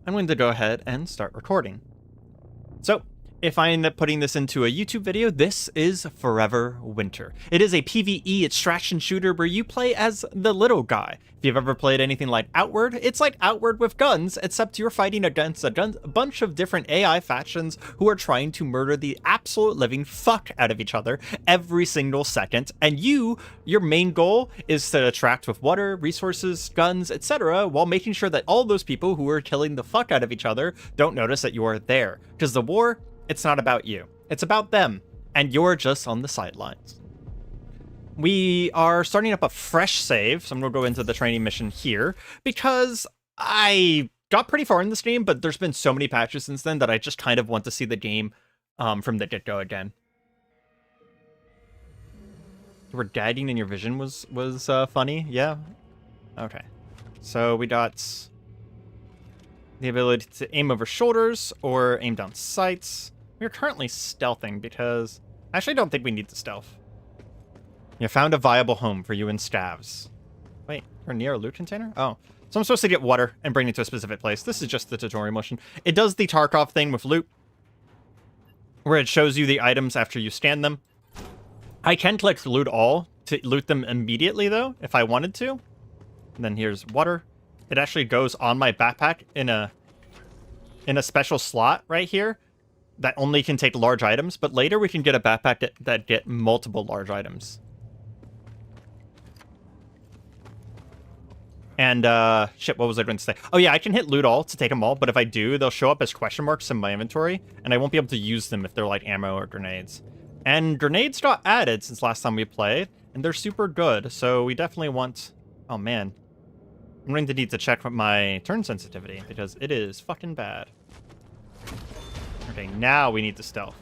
I'm going to go ahead and start recording. So, if I end up putting this into a YouTube video, this is Forever Winter. It is a PVE extraction shooter where you play as the little guy. If you've ever played anything like Outward, it's like Outward with guns, except you're fighting against a bunch of different AI factions who are trying to murder the absolute living fuck out of each other every single second, and your main goal is to attract with water, resources, guns, etc., while making sure that all those people who are killing the fuck out of each other don't notice that you are there. Because the war, it's not about you. It's about them, and you're just on the sidelines. We are starting up a fresh save, so I'm going to go into the training mission here, because I got pretty far in this game, but there's been so many patches since then that I just kind of want to see the game from the get-go again. Where gagging in your vision was funny, yeah? Okay. So we got the ability to aim over shoulders or aim down sights. We're currently stealthing because I actually don't think we need to stealth. You found a viable home for you and Stavs. Wait, we're near a loot container? Oh. So I'm supposed to get water and bring it to a specific place. This is just the tutorial motion. It does the Tarkov thing with loot, where it shows you the items after you scan them. I can click loot all to loot them immediately, though, if I wanted to. And then here's water. It actually goes on my backpack in a special slot right here that only can take large items, but later we can get a backpack that get multiple large items. And, shit, what was I going to say? Oh yeah, I can hit loot all to take them all, but if I do, they'll show up as question marks in my inventory, and I won't be able to use them if they're like ammo or grenades. And grenades got added since last time we played, and they're super good, so we definitely want... Oh man. I'm going to need to check my turn sensitivity, because it is fucking bad. Okay, now we need to stealth.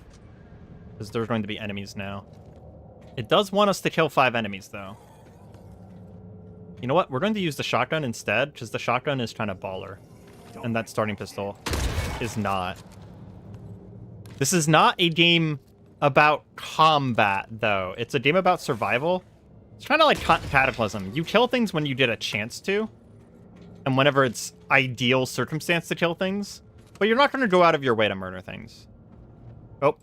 Because there's going to be enemies now. It does want us to kill 5 enemies, though. You know what? We're going to use the shotgun instead, because the shotgun is kind of baller. And that starting pistol is not. This is not a game about combat, though. It's a game about survival. It's kind of like Cataclysm. You kill things when you get a chance to, and whenever it's ideal circumstance to kill things, but you're not going to go out of your way to murder things. Oh.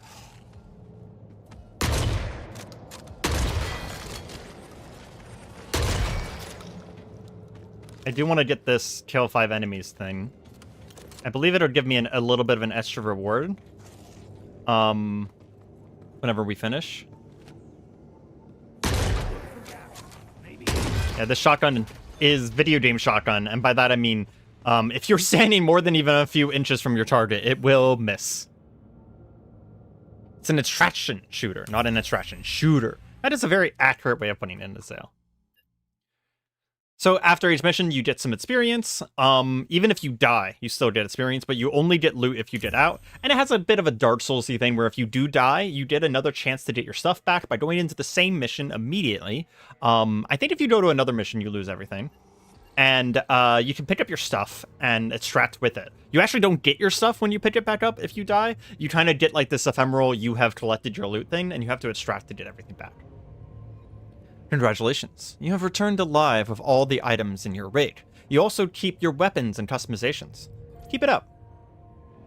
I do want to get this kill 5 enemies thing. I believe it'll give me a little bit of an extra reward. Whenever we finish. Yeah, this shotgun is video game shotgun, and by that I mean, if you're standing more than even a few inches from your target, it will miss. It's an extraction shooter, not an extraction shooter. That is a very accurate way of putting it into sale. So after each mission, you get some experience. Even if you die, you still get experience, but you only get loot if you get out. And it has a bit of a Dark Souls-y thing where if you do die, you get another chance to get your stuff back by going into the same mission immediately. I think if you go to another mission, you lose everything. And you can pick up your stuff and extract with it. You actually don't get your stuff when you pick it back up if you die. You kind of get like this ephemeral, you have collected your loot thing, and you have to extract to get everything back. Congratulations, you have returned alive with all the items in your raid. You also keep your weapons and customizations. Keep it up.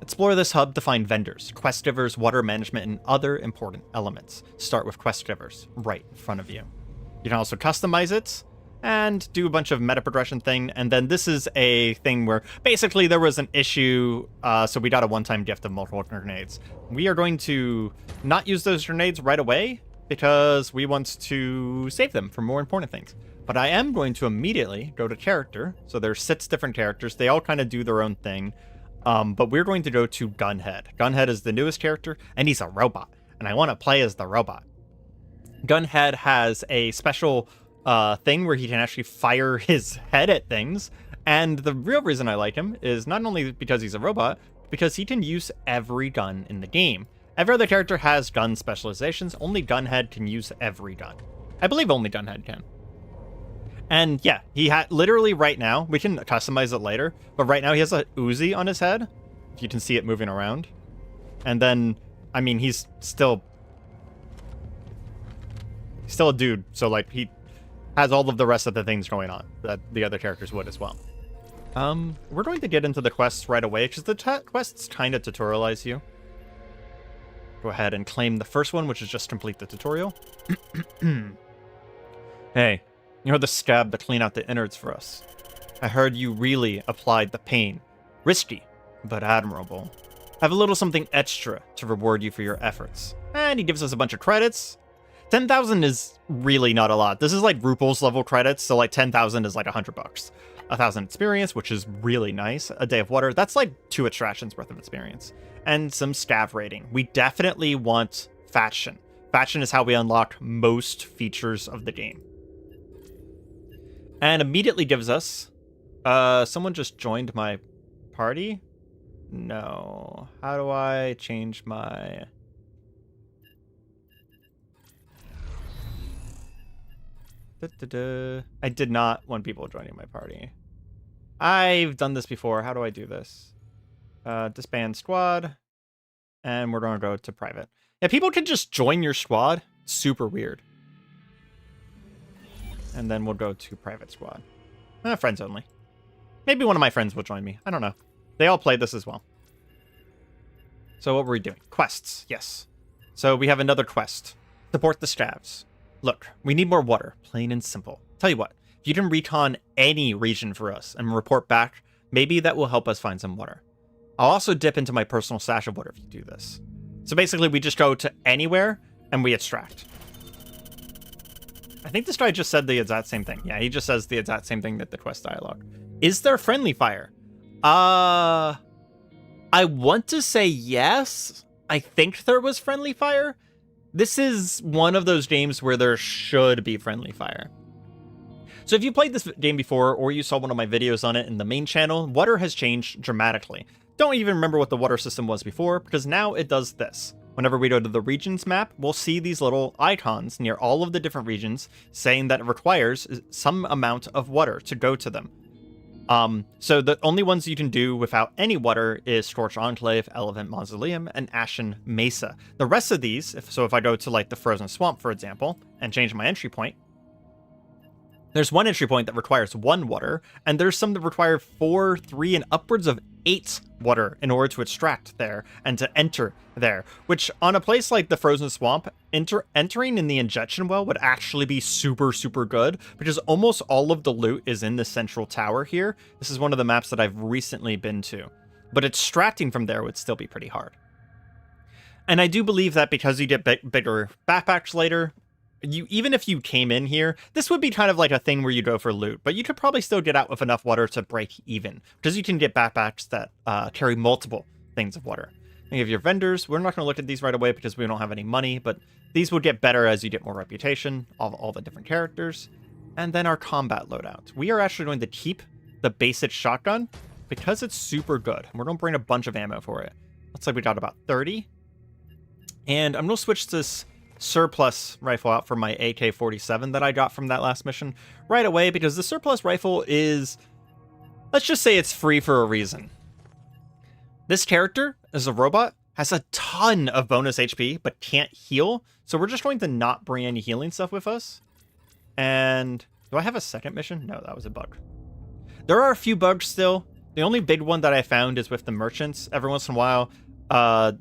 Explore this hub to find vendors, quest givers, water management, and other important elements. Start with quest givers, right in front of you. You can also customize it, and do a bunch of meta progression thing, and then this is a thing where basically there was an issue, so we got a one-time gift of multiple grenades. We are going to not use those grenades right away, because we want to save them for more important things. But I am going to immediately go to character. So there's 6 different characters. They all kind of do their own thing. But we're going to go to Gunhead. Gunhead is the newest character, and he's a robot. And I want to play as the robot. Gunhead has a special thing where he can actually fire his head at things. And the real reason I like him is not only because he's a robot, because he can use every gun in the game. Every other character has gun specializations. Only Gunhead can use every gun. I believe only Gunhead can. And yeah, he literally right now, we can customize it later, but right now he has a Uzi on his head. If you can see it moving around. And then, I mean, he's still a dude, so like he has all of the rest of the things going on that the other characters would as well. We're going to get into the quests right away, because the quests kind of tutorialize you. Go ahead and claim the first one, which is just complete the tutorial. Hey, you're the scab to clean out the innards for us. I heard you really applied the pain. Risky, but admirable. Have a little something extra to reward you for your efforts. And he gives us a bunch of credits. 10,000 is really not a lot. This is like Rupel's level credits, so like 10,000 is like $100. 1,000 experience, which is really nice. A day of water, that's like 2 extractions worth of experience. And some scav rating. We definitely want faction. Faction is how we unlock most features of the game. And immediately gives us... someone just joined my party? No. How do I change my... I did not want people joining my party. I've done this before. How do I do this? Disband squad. And we're going to go to private. Yeah, people can just join your squad. Super weird. And then we'll go to private squad. Friends only. Maybe one of my friends will join me. I don't know. They all played this as well. So what were we doing? Quests. Yes. So we have another quest. Support the scavs. Look, we need more water. Plain and simple. Tell you what. If you can recon any region for us and report back, maybe that will help us find some water. I'll also dip into my personal stash of water if you do this. So basically, we just go to anywhere and we extract. I think this guy just said the exact same thing. Yeah, he just says the exact same thing that the quest dialogue. Is there friendly fire? I want to say yes. I think there was friendly fire. This is one of those games where there should be friendly fire. So if you played this game before, or you saw one of my videos on it in the main channel, water has changed dramatically. Don't even remember what the water system was before, because now it does this. Whenever we go to the regions map, we'll see these little icons near all of the different regions saying that it requires some amount of water to go to them. So the only ones you can do without any water is Scorched Enclave, Elephant Mausoleum, and Ashen Mesa. The rest of these, if I go to like the Frozen Swamp, for example, and change my entry point, there's one entry point that requires 1 water, and there's some that require 4, 3, and upwards of 8 water in order to extract there and to enter there, which on a place like the Frozen Swamp, entering in the injection well would actually be super, super good, because almost all of the loot is in the central tower here. This is one of the maps that I've recently been to, but extracting from there would still be pretty hard. And I do believe that because you get bigger backpacks later, even if you came in here, this would be kind of like a thing where you go for loot, but you could probably still get out with enough water to break even, because you can get backpacks that carry multiple things of water. And you have your vendors. We're not going to look at these right away because we don't have any money, but these will get better as you get more reputation, all the different characters. And then our combat loadout. We are actually going to keep the basic shotgun because it's super good. We're going to bring a bunch of ammo for it. Looks like we got about 30. And I'm going to switch this surplus rifle out for my AK-47 that I got from that last mission right away, because the surplus rifle is, let's just say it's free for a reason. This character, as a robot, has a ton of bonus HP, but can't heal, so we're just going to not bring any healing stuff with us. And do I have a second mission? No, that was a bug. There are a few bugs still. The only big one that I found is with the merchants. Every once in a while,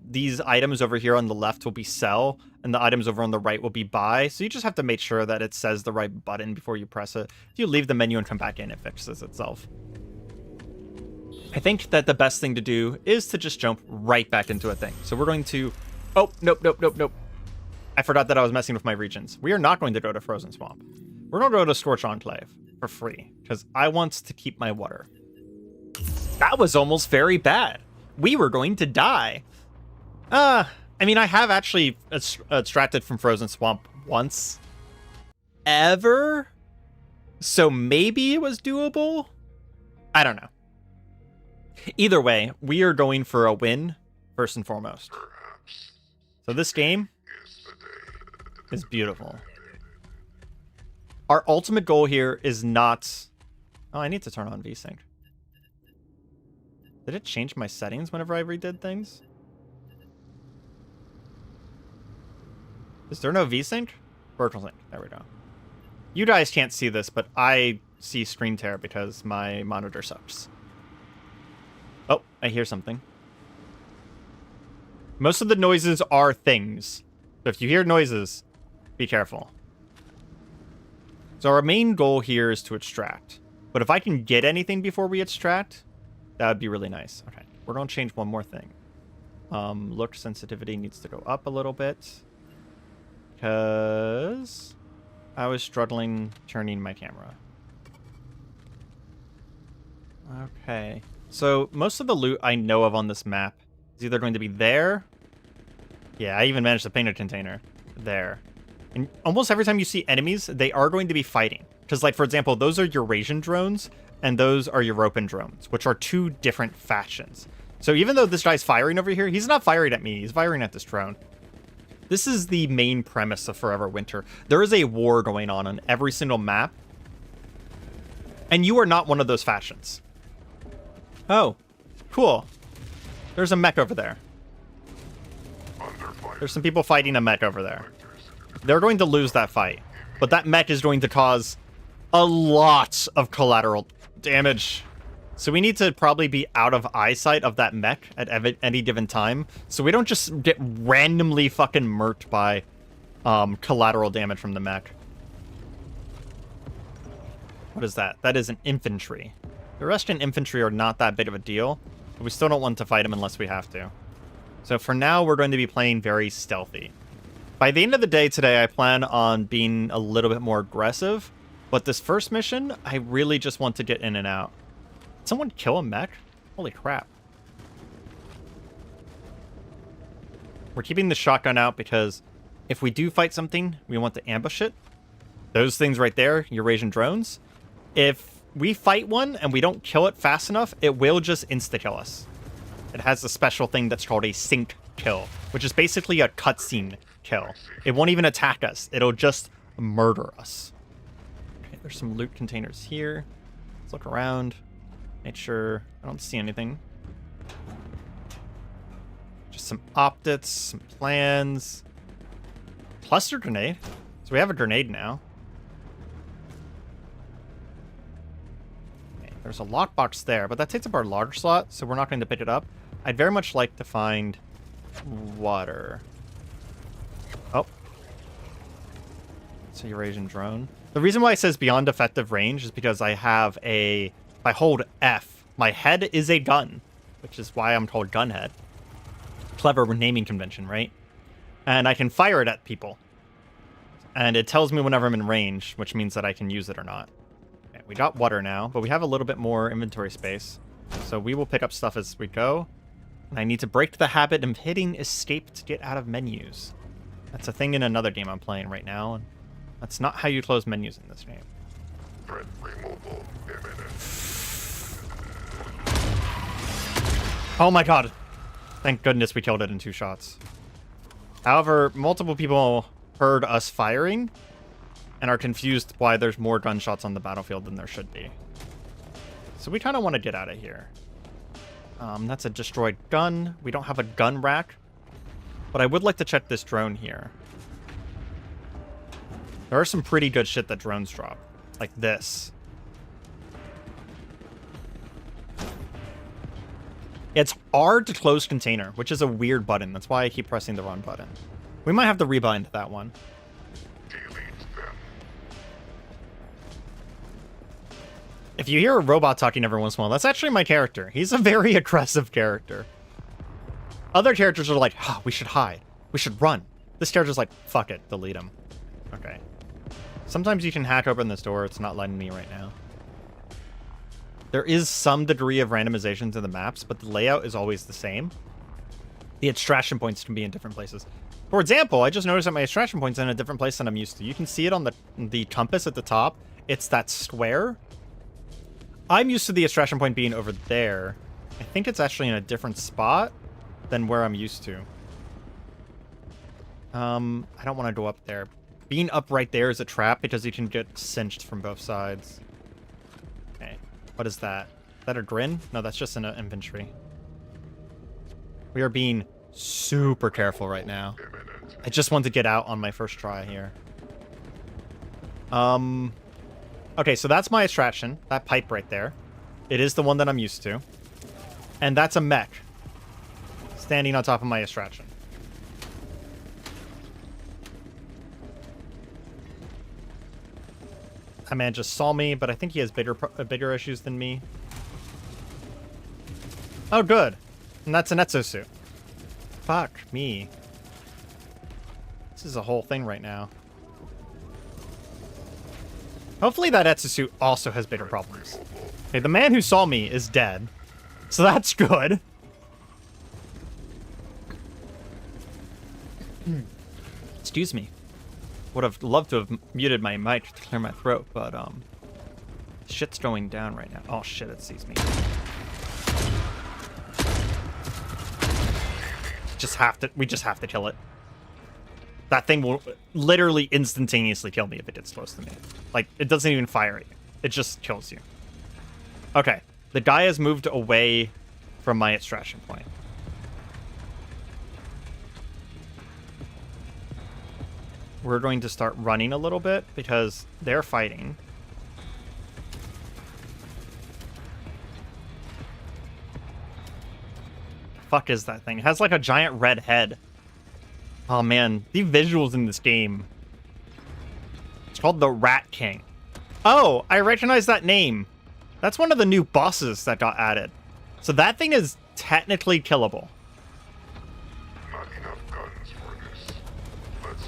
these items over here on the left will be sell, and the items over on the right will be buy. So you just have to make sure that it says the right button before you press it. If you leave the menu and come back in, it fixes itself. I think that the best thing to do is to just jump right back into a thing. So we're going to... Oh, nope. I forgot that I was messing with my regions. We are not going to go to Frozen Swamp. We're going to go to Scorched Enclave for free, because I want to keep my water. That was almost very bad. We were going to die. I mean, I have actually extracted from Frozen Swamp once. Ever? So maybe it was doable? I don't know. Either way, we are going for a win, first and foremost. So this game is beautiful. Our ultimate goal here is not... Oh, I need to turn on VSync. Did it change my settings whenever I redid things? Is there no VSync? Virtual sync. There we go. You guys can't see this, but I see screen tear because my monitor sucks. Oh, I hear something. Most of the noises are things. So if you hear noises, be careful. So our main goal here is to extract. But if I can get anything before we extract, that would be really nice. Okay, we're going to change one more thing. Look sensitivity needs to go up a little bit. Because I was struggling turning my camera. Okay. So most of the loot I know of on this map is either going to be there. Yeah, I even managed to paint a container. There. And almost every time you see enemies, they are going to be fighting. Because, like, for example, those are Eurasian drones, and those are European drones, which are two different factions. So even though this guy's firing over here, he's not firing at me, he's firing at this drone. This is the main premise of Forever Winter. There is a war going on every single map, and you are not one of those factions. Oh, cool. There's a mech over there. There's some people fighting a mech over there. They're going to lose that fight, but that mech is going to cause a lot of collateral damage. So we need to probably be out of eyesight of that mech at any given time, so we don't just get randomly fucking murked by collateral damage from the mech. What is that? That is an infantry. The Russian infantry are not that big of a deal, but we still don't want to fight them unless we have to. So for now, we're going to be playing very stealthy. By the end of the day today, I plan on being a little bit more aggressive, but this first mission, I really just want to get in and out. Did someone kill a mech? Holy crap. We're keeping the shotgun out because if we do fight something, we want to ambush it. Those things right there, Eurasian drones. If we fight one and we don't kill it fast enough, it will just insta-kill us. It has a special thing that's called a sync kill, which is basically a cutscene kill. It won't even attack us. It'll just murder us. Okay, there's some loot containers here. Let's look around. Make sure I don't see anything. Just some optics, some plans. Cluster grenade. So we have a grenade now. Okay, there's a lockbox there, but that takes up our large slot, so we're not going to pick it up. I'd very much like to find water. Oh. It's a Eurasian drone. The reason why it says beyond effective range is because I have a... If I hold F, my head is a gun, which is why I'm called Gunhead. Clever naming convention, right? And I can fire it at people. And it tells me whenever I'm in range, which means that I can use it or not. Okay, we got water now, but we have a little bit more inventory space. So we will pick up stuff as we go. And I need to break the habit of hitting escape to get out of menus. That's a thing in another game I'm playing right now, and that's not how you close menus in this game. Threat removal imminent. Oh my god. Thank goodness we killed it in 2 shots. However, multiple people heard us firing and are confused why there's more gunshots on the battlefield than there should be. So we kind of want to get out of here. That's a destroyed gun. We don't have a gun rack. But I would like to check this drone here. There are some pretty good shit that drones drop. Like this. It's R to close container, which is a weird button. That's why I keep pressing the wrong button. We might have to rebind that one. Delete them. If you hear a robot talking every once in a while, that's actually my character. He's a very aggressive character. Other characters are like, oh, we should hide. We should run. This character's like, fuck it, delete him. Okay. Sometimes you can hack open this door. It's not letting me right now. There is some degree of randomization to the maps, but the layout is always the same. The extraction points can be in different places. For example, I just noticed that my extraction point's in a different place than I'm used to. You can see it on the compass at the top. It's that square. I'm used to the extraction point being over there. I think it's actually in a different spot than where I'm used to. I don't want to go up there. Being up right there is a trap because you can get cinched from both sides. Okay. What is that? Is that a grin? No, that's just an infantry. We are being super careful right now. I just want to get out on my first try here. Okay, so that's my extraction. That pipe right there. It is the one that I'm used to. And that's a mech standing on top of my extraction. That man just saw me, but I think he has bigger issues than me. Oh, good. And that's an exosuit. Fuck me. This is a whole thing right now. Hopefully that exosuit also has bigger problems. Okay, the man who saw me is dead. So that's good. Excuse me. Would have loved to have muted my mic to clear my throat, but shit's going down right now. Oh shit, it sees me. We just have to kill it. That thing will literally instantaneously kill me if it gets close to me. Like, it doesn't even fire at you. It just kills you. Okay. The guy has moved away from my extraction point. We're going to start running a little bit because they're fighting. Fuck is that thing? It has like a giant red head. Oh man, the visuals in this game. It's called the Rat King. Oh, I recognize that name. That's one of the new bosses that got added. So that thing is technically killable. Not enough guns for this. Let's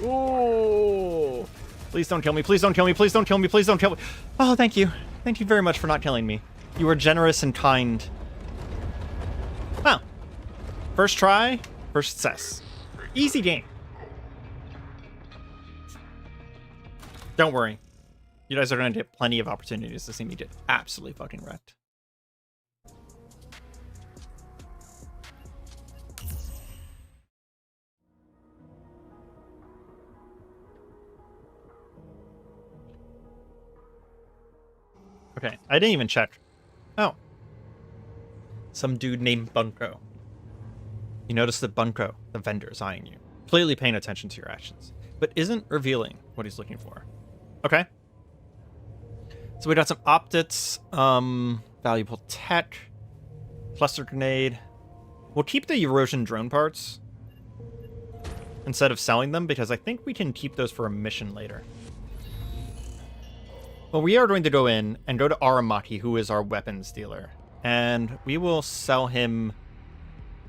Oh! Please don't kill me. Please don't kill me. Please don't kill me. Please don't kill me. Oh, thank you. Thank you very much for not killing me. You were generous and kind. Wow. First try, first success. Easy game. Don't worry. You guys are going to get plenty of opportunities to see me get absolutely fucking wrecked. Okay, I didn't even check. Oh. Some dude named Bunko. You notice that Bunko, the vendor, is eyeing you, clearly paying attention to your actions, but isn't revealing what he's looking for. Okay. So we got some optics, valuable tech, cluster grenade. We'll keep the erosion drone parts instead of selling them because I think we can keep those for a mission later. Well, we are going to go in and go to Areima, who is our weapons dealer, and we will sell him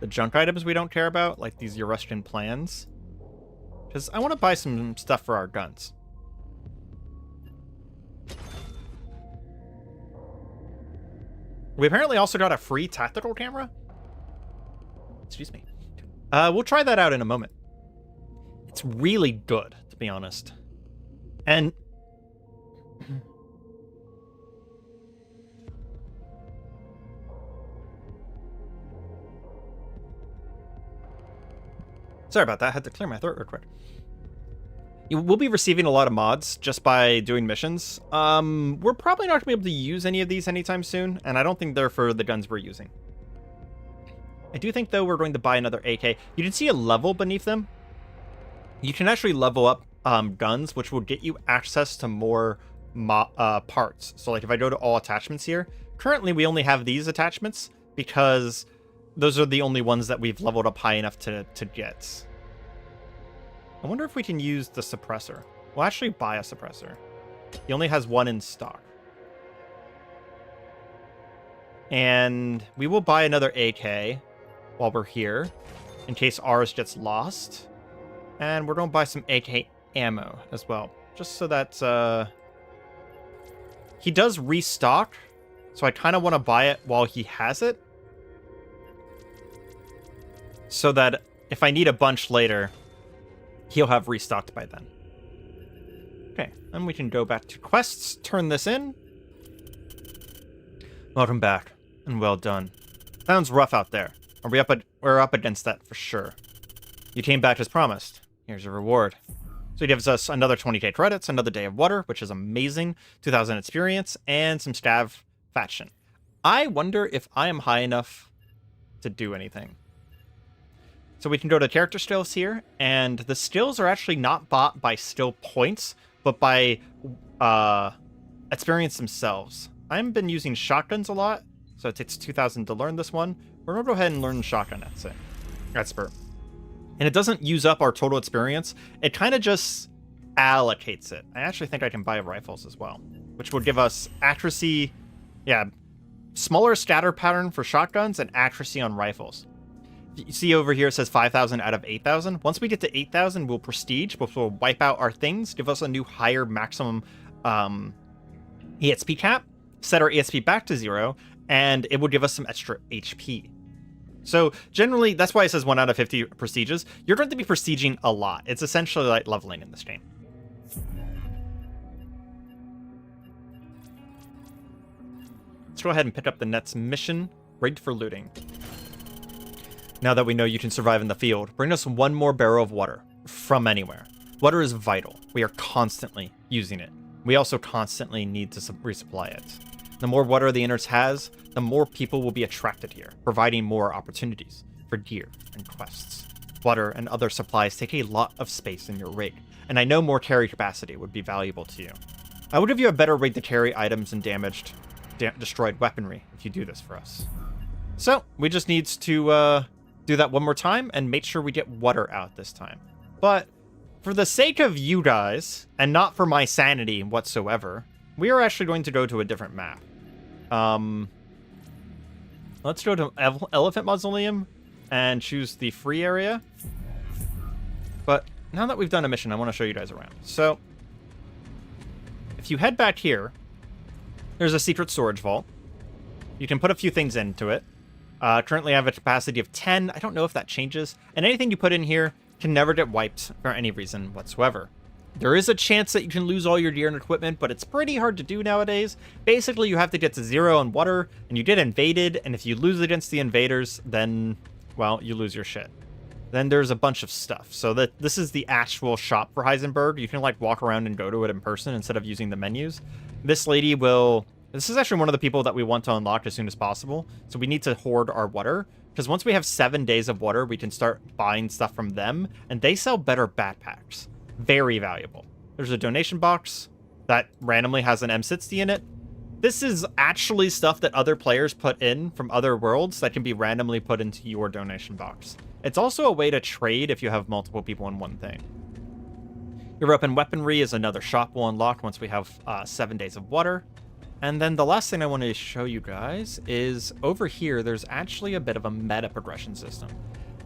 the junk items we don't care about, like these Eurasian plans, because I want to buy some stuff for our guns. We apparently also got a free tactical camera. Excuse me. We'll try that out in a moment. It's really good, to be honest. And sorry about that. I had to clear my throat real quick. You will be receiving a lot of mods just by doing missions. We're probably not going to be able to use any of these anytime soon, and I don't think they're for the guns we're using. I do think, though, we're going to buy another AK. You can see a level beneath them. You can actually level up guns, which will get you access to more parts. So, like, if I go to all attachments here, currently we only have these attachments because those are the only ones that we've leveled up high enough to get. I wonder if we can use the suppressor. We'll actually buy a suppressor. He only has one in stock. And we will buy another AK while we're here, in case ours gets lost. And we're going to buy some AK ammo as well, just so that he does restock. So I kind of want to buy it while he has it, so that if I need a bunch later, he'll have restocked by then. Okay, then we can go back to quests, turn this in. Welcome back, and well done. Sounds rough out there. We're up against that for sure. You came back as promised. Here's your reward. So he gives us another 20k credits, another day of water, which is amazing, 2,000 experience, and some scav faction. I wonder if I am high enough to do anything. So we can go to character skills here, and the skills are actually not bought by skill points, but by experience themselves. I've been using shotguns a lot, So it takes 2,000 to learn this one. We're going to go ahead and learn Shotgun Expert. And it doesn't use up our total experience. It kind of just allocates it. I actually think I can buy rifles as well, which would give us accuracy, smaller scatter pattern for shotguns and accuracy on rifles. You see over here it says 5,000 out of 8,000. Once we get to 8,000, we'll prestige, which will wipe out our things, give us a new higher maximum EXP cap, set our EXP back to 0, and it will give us some extra HP. So generally, that's why it says 1 out of 50 prestiges. You're going to be prestiging a lot. It's essentially like leveling in this game. Let's go ahead and pick up the next mission, rigged for looting. Now that we know you can survive in the field, bring us one more barrel of water from anywhere. Water is vital. We are constantly using it. We also constantly need to resupply it. The more water the innards has, the more people will be attracted here, providing more opportunities for gear and quests. Water and other supplies take a lot of space in your rig, and I know more carry capacity would be valuable to you. I will give you a better rig to carry items and destroyed weaponry if you do this for us. So, we just need to do that one more time and make sure we get water out this time. But for the sake of you guys, and not for my sanity whatsoever, we are actually going to go to a different map. Let's go to Elephant Mausoleum and choose the free area. But now that we've done a mission, I want to show you guys around. So, if you head back here, there's a secret storage vault. You can put a few things into it. Currently I have a capacity of 10. I don't know if that changes. And anything you put in here can never get wiped for any reason whatsoever. There is a chance that you can lose all your gear and equipment, but it's pretty hard to do nowadays. Basically, you have to get to 0 on water, and you get invaded, and if you lose against the invaders, then, well, you lose your shit. Then there's a bunch of stuff. So this is the actual shop for Heisenberg. You can, like, walk around and go to it in person instead of using the menus. This lady will... This is actually one of the people that we want to unlock as soon as possible. So we need to hoard our water, because once we have 7 days of water, we can start buying stuff from them, and they sell better backpacks. Very valuable. There's a donation box that randomly has an M60 in it. This is actually stuff that other players put in from other worlds that can be randomly put into your donation box. It's also a way to trade if you have multiple people in one thing. Your open weaponry is another shop we'll unlock once we have 7 days of water. And then the last thing I want to show you guys is over here, there's actually a bit of a meta progression system.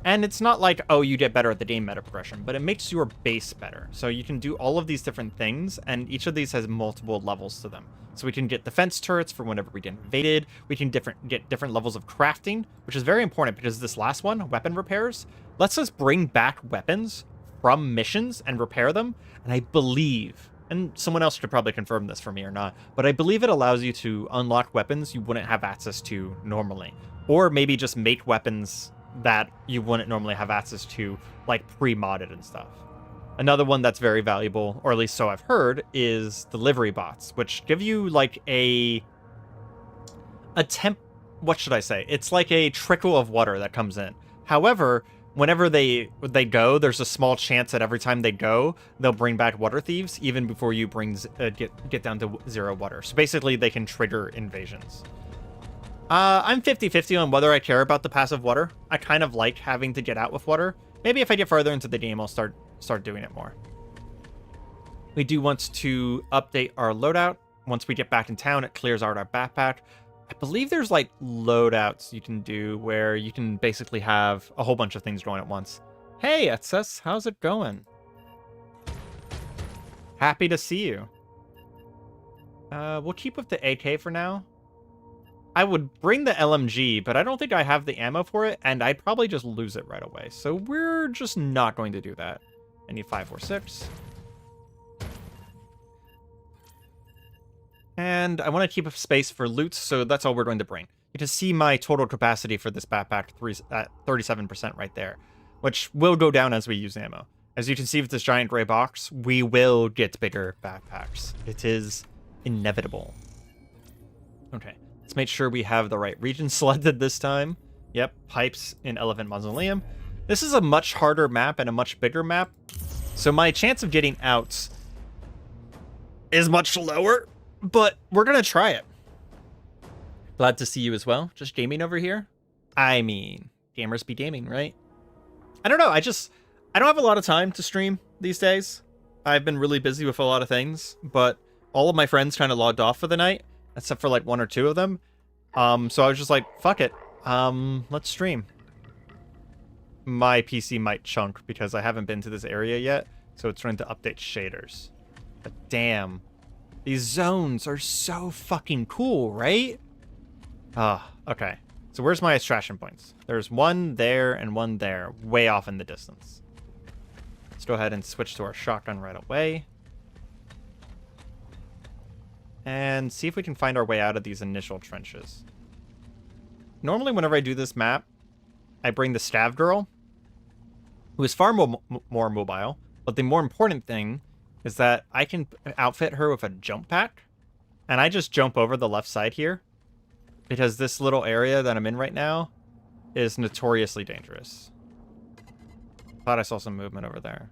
And it's not like, oh, you get better at the game meta progression, but it makes your base better. So you can do all of these different things, and each of these has multiple levels to them. So we can get defense turrets for whenever we get invaded. We can get different levels of crafting, which is very important because this last one, weapon repairs, lets us bring back weapons from missions and repair them. And I believe, and someone else could probably confirm this for me or not, but I believe it allows you to unlock weapons you wouldn't have access to normally. Or maybe just make weapons that you wouldn't normally have access to, like pre-modded and stuff. Another one that's very valuable, or at least so I've heard, is delivery bots, which give you like what should I say? It's like a trickle of water that comes in. However, whenever they go, there's a small chance that every time they go, they'll bring back water thieves, even before you get down to 0 water. So basically, they can trigger invasions. I'm 50-50 on whether I care about the passive water. I kind of like having to get out with water. Maybe if I get further into the game, I'll start doing it more. We do want to update our loadout. Once we get back in town, it clears out our backpack. I believe there's like loadouts you can do where you can basically have a whole bunch of things going at once. Hey, Etsus, how's it going? Happy to see you. We'll keep with the AK for now. I would bring the LMG, but I don't think I have the ammo for it, and I'd probably just lose it right away. So we're just not going to do that. I need 546. And I want to keep a space for loot, so that's all we're going to bring. You can see my total capacity for this backpack at 37% right there, which will go down as we use ammo. As you can see with this giant gray box, we will get bigger backpacks. It is inevitable. Okay. Let's make sure we have the right region selected this time. Yep, pipes in Elephant Mausoleum. This is a much harder map and a much bigger map, so my chance of getting out is much lower, but we're going to try it. Glad to see you as well. Just gaming over here. I mean, gamers be gaming, right? I don't know. I don't have a lot of time to stream these days. I've been really busy with a lot of things, but all of my friends kind of logged off for the night, except for like 1 or 2 of them. So I was just like, fuck it. Let's stream. My PC might chunk because I haven't been to this area yet, so it's trying to update shaders. But damn, these zones are so fucking cool, right? Okay. So where's my extraction points? There's one there and one there, way off in the distance. Let's go ahead and switch to our shotgun right away. And see if we can find our way out of these initial trenches. Normally, whenever I do this map, I bring the Stav Girl, who is far more mobile. But the more important thing is that I can outfit her with a jump pack. And I just jump over the left side here, because this little area that I'm in right now is notoriously dangerous. Thought I saw some movement over there.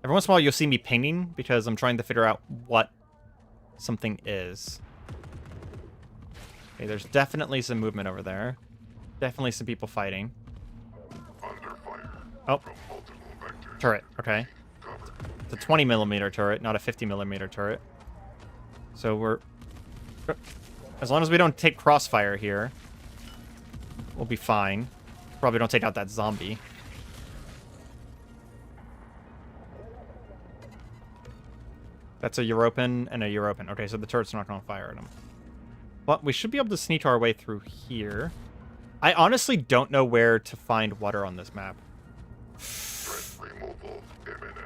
Every once in a while, you'll see me pinging because I'm trying to figure out what something is. Okay, there's definitely some movement over there. Definitely some people fighting. Under fire. Oh. From multiple vectors. Turret, okay. Cover. It's a 20mm turret, not a 50mm turret. So we're... As long as we don't take crossfire here, we'll be fine. Probably don't take out that zombie. That's a European and a European. Okay, so the turret's not going to fire at him. But we should be able to sneak our way through here. I honestly don't know where to find water on this map. Threat removal imminent.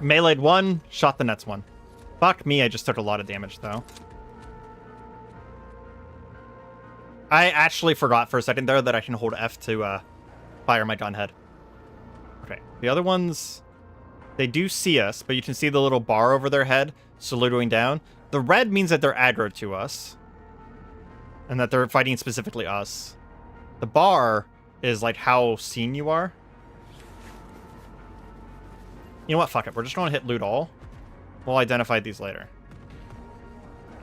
Melee'd one, shot the next one. Fuck me, I just took a lot of damage, though. I actually forgot for a second there that I can hold F to fire my gun head. Okay, the other ones, they do see us, but you can see the little bar over their head saluting down. The red means that they're aggro to us, and that they're fighting specifically us. The bar is like how seen you are. You know what? Fuck it. We're just going to hit loot all. We'll identify these later.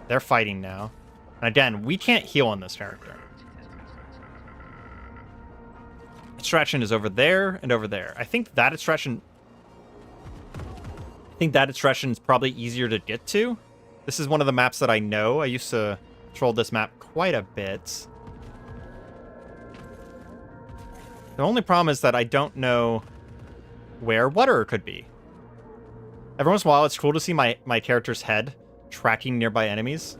They're fighting now. And again, we can't heal on this character. Extraction is over there and over there. I think that extraction is probably easier to get to. This is one of the maps that I know. I used to troll this map quite a bit. The only problem is that I don't know where water could be. Every once in a while, it's cool to see my character's head tracking nearby enemies.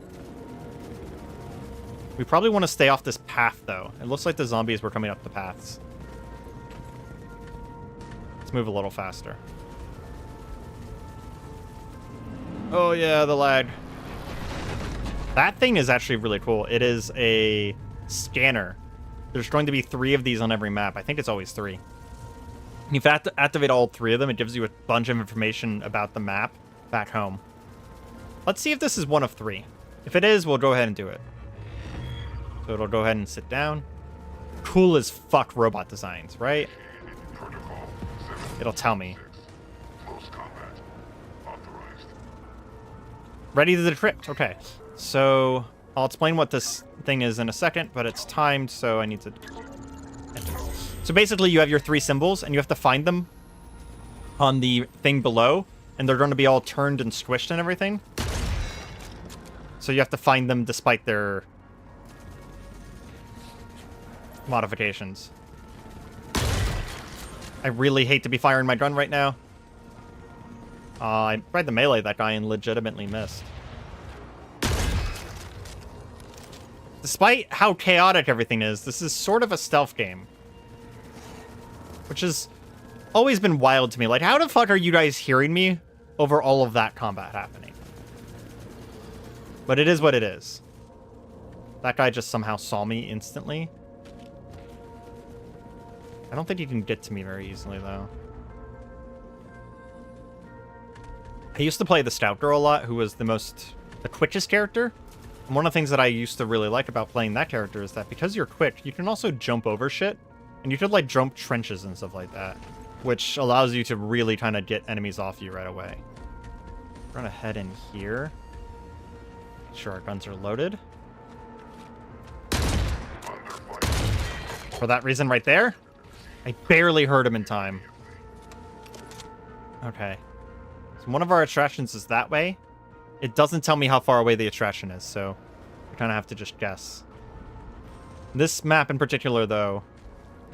We probably want to stay off this path, though. It looks like the zombies were coming up the paths. Let's move a little faster. Oh, yeah, the lag. That thing is actually really cool. It is a scanner. There's going to be 3 of these on every map. I think it's always 3. If you have to activate all 3 of them, it gives you a bunch of information about the map back home. Let's see if this is one of 3. If it is, we'll go ahead and do it. So it'll go ahead and sit down. Cool as fuck robot designs, right? Protocol It'll tell me. 716. Close combat. Authorized. Ready to decrypt. Okay. So I'll explain what this thing is in a second, but it's timed, so I need to enter. So basically, you have your 3 symbols, and you have to find them on the thing below, and they're going to be all turned and squished and everything. So you have to find them despite their modifications. I really hate to be firing my gun right now. I tried to melee that guy and legitimately missed. Despite how chaotic everything is, this is sort of a stealth game. Which has always been wild to me. Like, how the fuck are you guys hearing me over all of that combat happening? But it is what it is. That guy just somehow saw me instantly. I don't think he can get to me very easily, though. I used to play the Scout Girl a lot, who was the quickest character. And one of the things that I used to really like about playing that character is that because you're quick, you can also jump over shit And you could, like, jump trenches and stuff like that, which allows you to really kind of get enemies off you right away. We're gonna head in here. Make sure our guns are loaded. For that reason right there, I barely heard him in time. Okay. So one of our attractions is that way. It doesn't tell me how far away the attraction is, so we kind of have to just guess. This map in particular, though,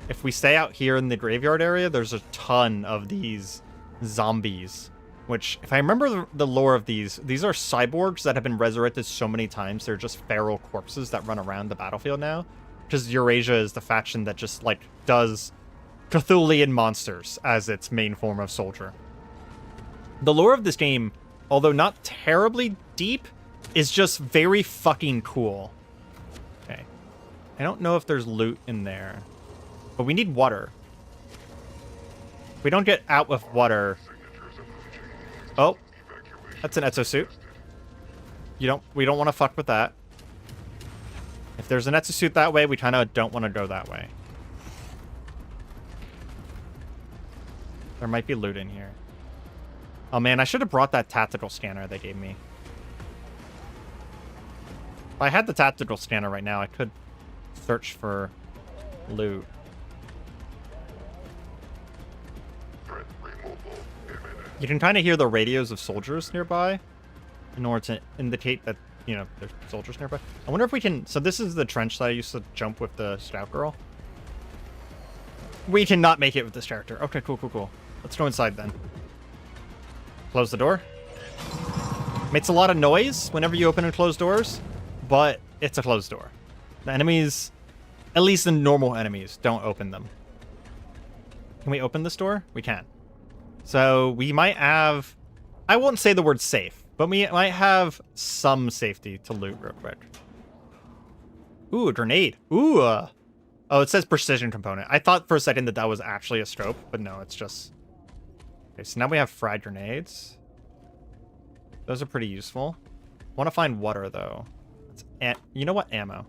if we stay out here in the graveyard area, there's a ton of these zombies. Which, if I remember the lore of these are cyborgs that have been resurrected so many times, they're just feral corpses that run around the battlefield now. Because Eurasia is the faction that just, like, does Cthulhian monsters as its main form of soldier. The lore of this game, although not terribly deep, is just very fucking cool. Okay. I don't know if there's loot in there. But we need water. If we don't get out with water... Oh, that's an exosuit. We don't want to fuck with that. If there's an exosuit that way, we kind of don't want to go that way. There might be loot in here. Oh man, I should have brought that tactical scanner they gave me. If I had the tactical scanner right now, I could search for loot. You can kind of hear the radios of soldiers nearby in order to indicate that, you know, there's soldiers nearby. I wonder if we can... So this is the trench that I used to jump with the scout girl. We cannot make it with this character. Okay, cool. Let's go inside then. Close the door. Makes a lot of noise whenever you open and close doors, but it's a closed door. The enemies, at least the normal enemies, don't open them. Can we open this door? We can. So we might have... I won't say the word safe, but we might have some safety to loot real quick. Ooh, a grenade. Ooh. Oh, it says precision component. I thought for a second that that was actually a scope, but no, it's just... Okay, so now we have fried grenades. Those are pretty useful. Want to find water, though. You know what? Ammo.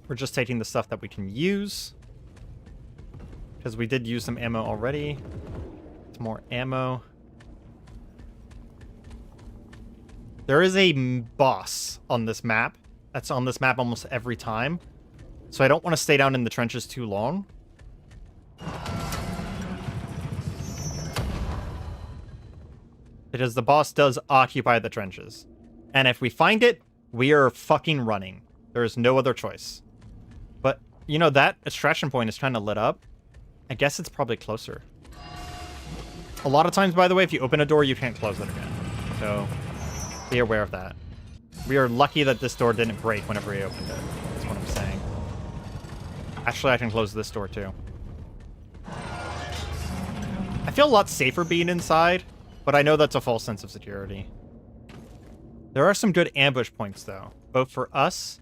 We're just taking the stuff that we can use. Because we did use some ammo already. It's more ammo. There is a boss on this map. That's on this map almost every time. So I don't want to stay down in the trenches too long. Because the boss does occupy the trenches. And if we find it, we are fucking running. There is no other choice. But, you know, that extraction point is kind of lit up. I guess it's probably closer. A lot of times, by the way, if you open a door, you can't close it again. So, be aware of that. We are lucky that this door didn't break whenever we opened it. That's what I'm saying. Actually, I can close this door, too. I feel a lot safer being inside, but I know that's a false sense of security. There are some good ambush points, though, both for us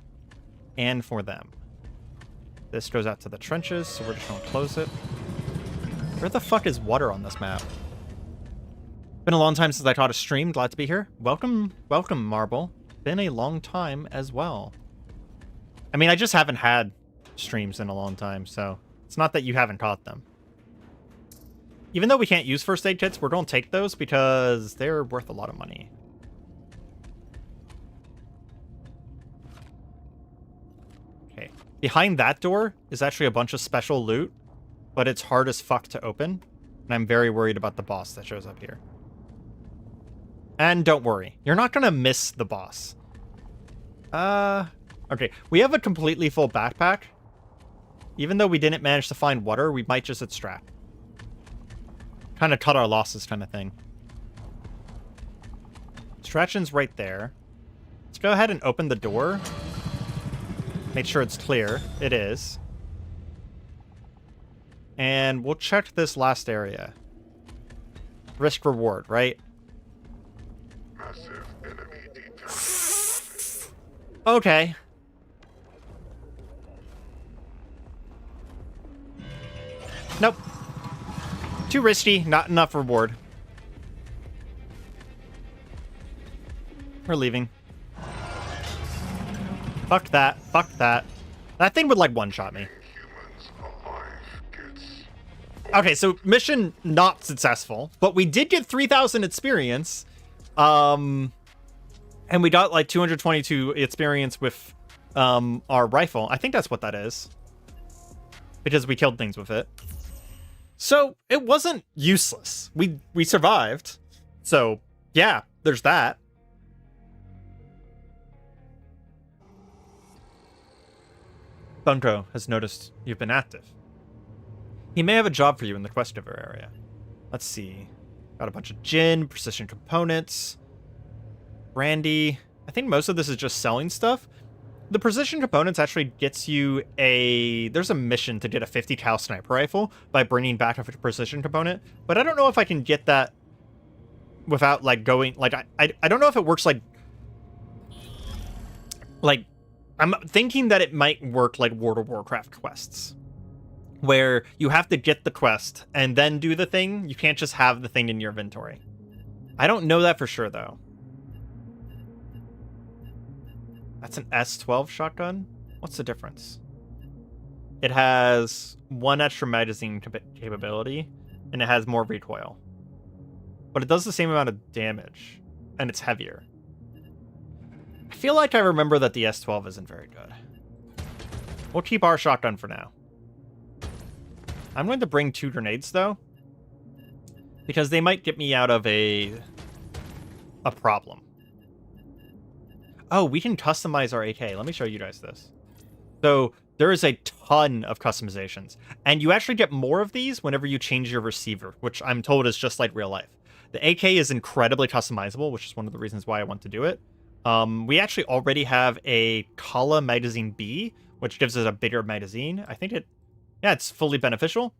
and for them. This goes out to the trenches, so we're just going to close it. Where the fuck is water on this map? Been a long time since I taught a stream. Glad to be here. Welcome, Marble. Been a long time as well. I mean, I just haven't had streams in a long time, so it's not that you haven't taught them. Even though we can't use first aid kits, we're going to take those because they're worth a lot of money. Okay. Behind that door is actually a bunch of special loot, but it's hard as fuck to open, and I'm very worried about the boss that shows up here. And don't worry, you're not going to miss the boss. Okay, we have a completely full backpack. Even though we didn't manage to find water, we might just extract. Kind of cut our losses kind of thing. Extraction's right there. Let's go ahead and open the door. Make sure it's clear. It is. And we'll check this last area. Risk reward, right? Massive enemy detail. Okay. Nope. Too risky, not enough reward. We're we're leaving. Fuck that. Fuck that. That thing would, like, one-shot me. Humans alive gets Okay, so mission not successful, but we did get 3,000 experience. And we got, like, 222 experience with our rifle. I think that's what that is. Because we killed things with it. So, it wasn't useless. We survived. So, yeah, there's that. Bunko has noticed you've been active. He may have a job for you in the Questiver area. Let's see. Got a bunch of gin, precision components, brandy. I think most of this is just selling stuff. The precision components actually gets you there's a mission to get a 50 cal sniper rifle by bringing back a precision component, but I don't know if I can get that without, like, going, like, I don't know if it works like I'm thinking that it might work like World of Warcraft quests, where you have to get the quest and then do the thing. You can't just have the thing in your inventory. I don't know that for sure, though. That's an S12 shotgun? What's the difference? It has 1 extra magazine capability, and it has more recoil. But it does the same amount of damage, and it's heavier. I feel like I remember that the S12 isn't very good. We'll keep our shotgun for now. I'm going to bring 2 grenades, though, because they might get me out of a problem. Oh, we can customize our AK. Let me show you guys this. So there is a ton of customizations, and you actually get more of these whenever you change your receiver, which I'm told is just like real life. The AK is incredibly customizable, which is one of the reasons why I want to do it. We actually already have a Kala Magazine B, which gives it a bigger magazine. I think it's fully beneficial.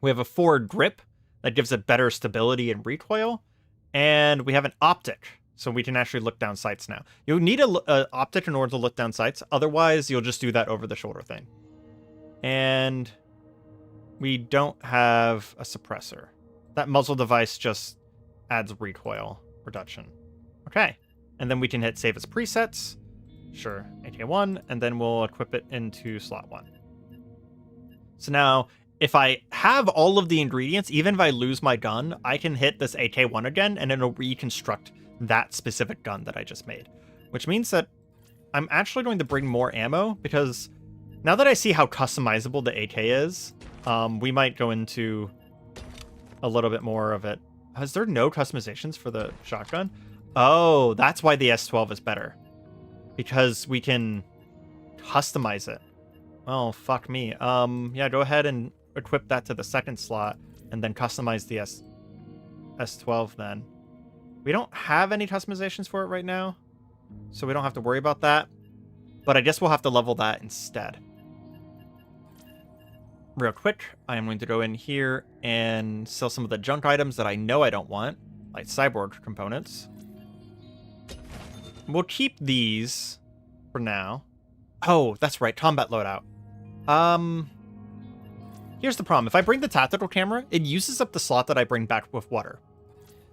We have a forward grip that gives it better stability and recoil. And we have an optic, so we can actually look down sights now. You'll need an optic in order to look down sights. Otherwise, you'll just do that over the shoulder thing. And we don't have a suppressor. That muzzle device just adds recoil reduction. Okay. And then we can hit save as presets. Sure, AK1, and then we'll equip it into slot 1. So now, if I have all of the ingredients, even if I lose my gun, I can hit this AK1 again, and it'll reconstruct that specific gun that I just made. Which means that I'm actually going to bring more ammo, because now that I see how customizable the AK is, we might go into a little bit more of it. Is there no customizations for the shotgun? Oh, that's why the S12 is better. Because we can customize it. Oh, fuck me. Yeah, go ahead and equip that to the second slot, and then customize the S12 then. We don't have any customizations for it right now, so we don't have to worry about that. But I guess we'll have to level that instead. Real quick, I am going to go in here and sell some of the junk items that I know I don't want, like cyborg components. We'll keep these for now. Oh, that's right, combat loadout. Here's the problem. If I bring the tactical camera, it uses up the slot that I bring back with water.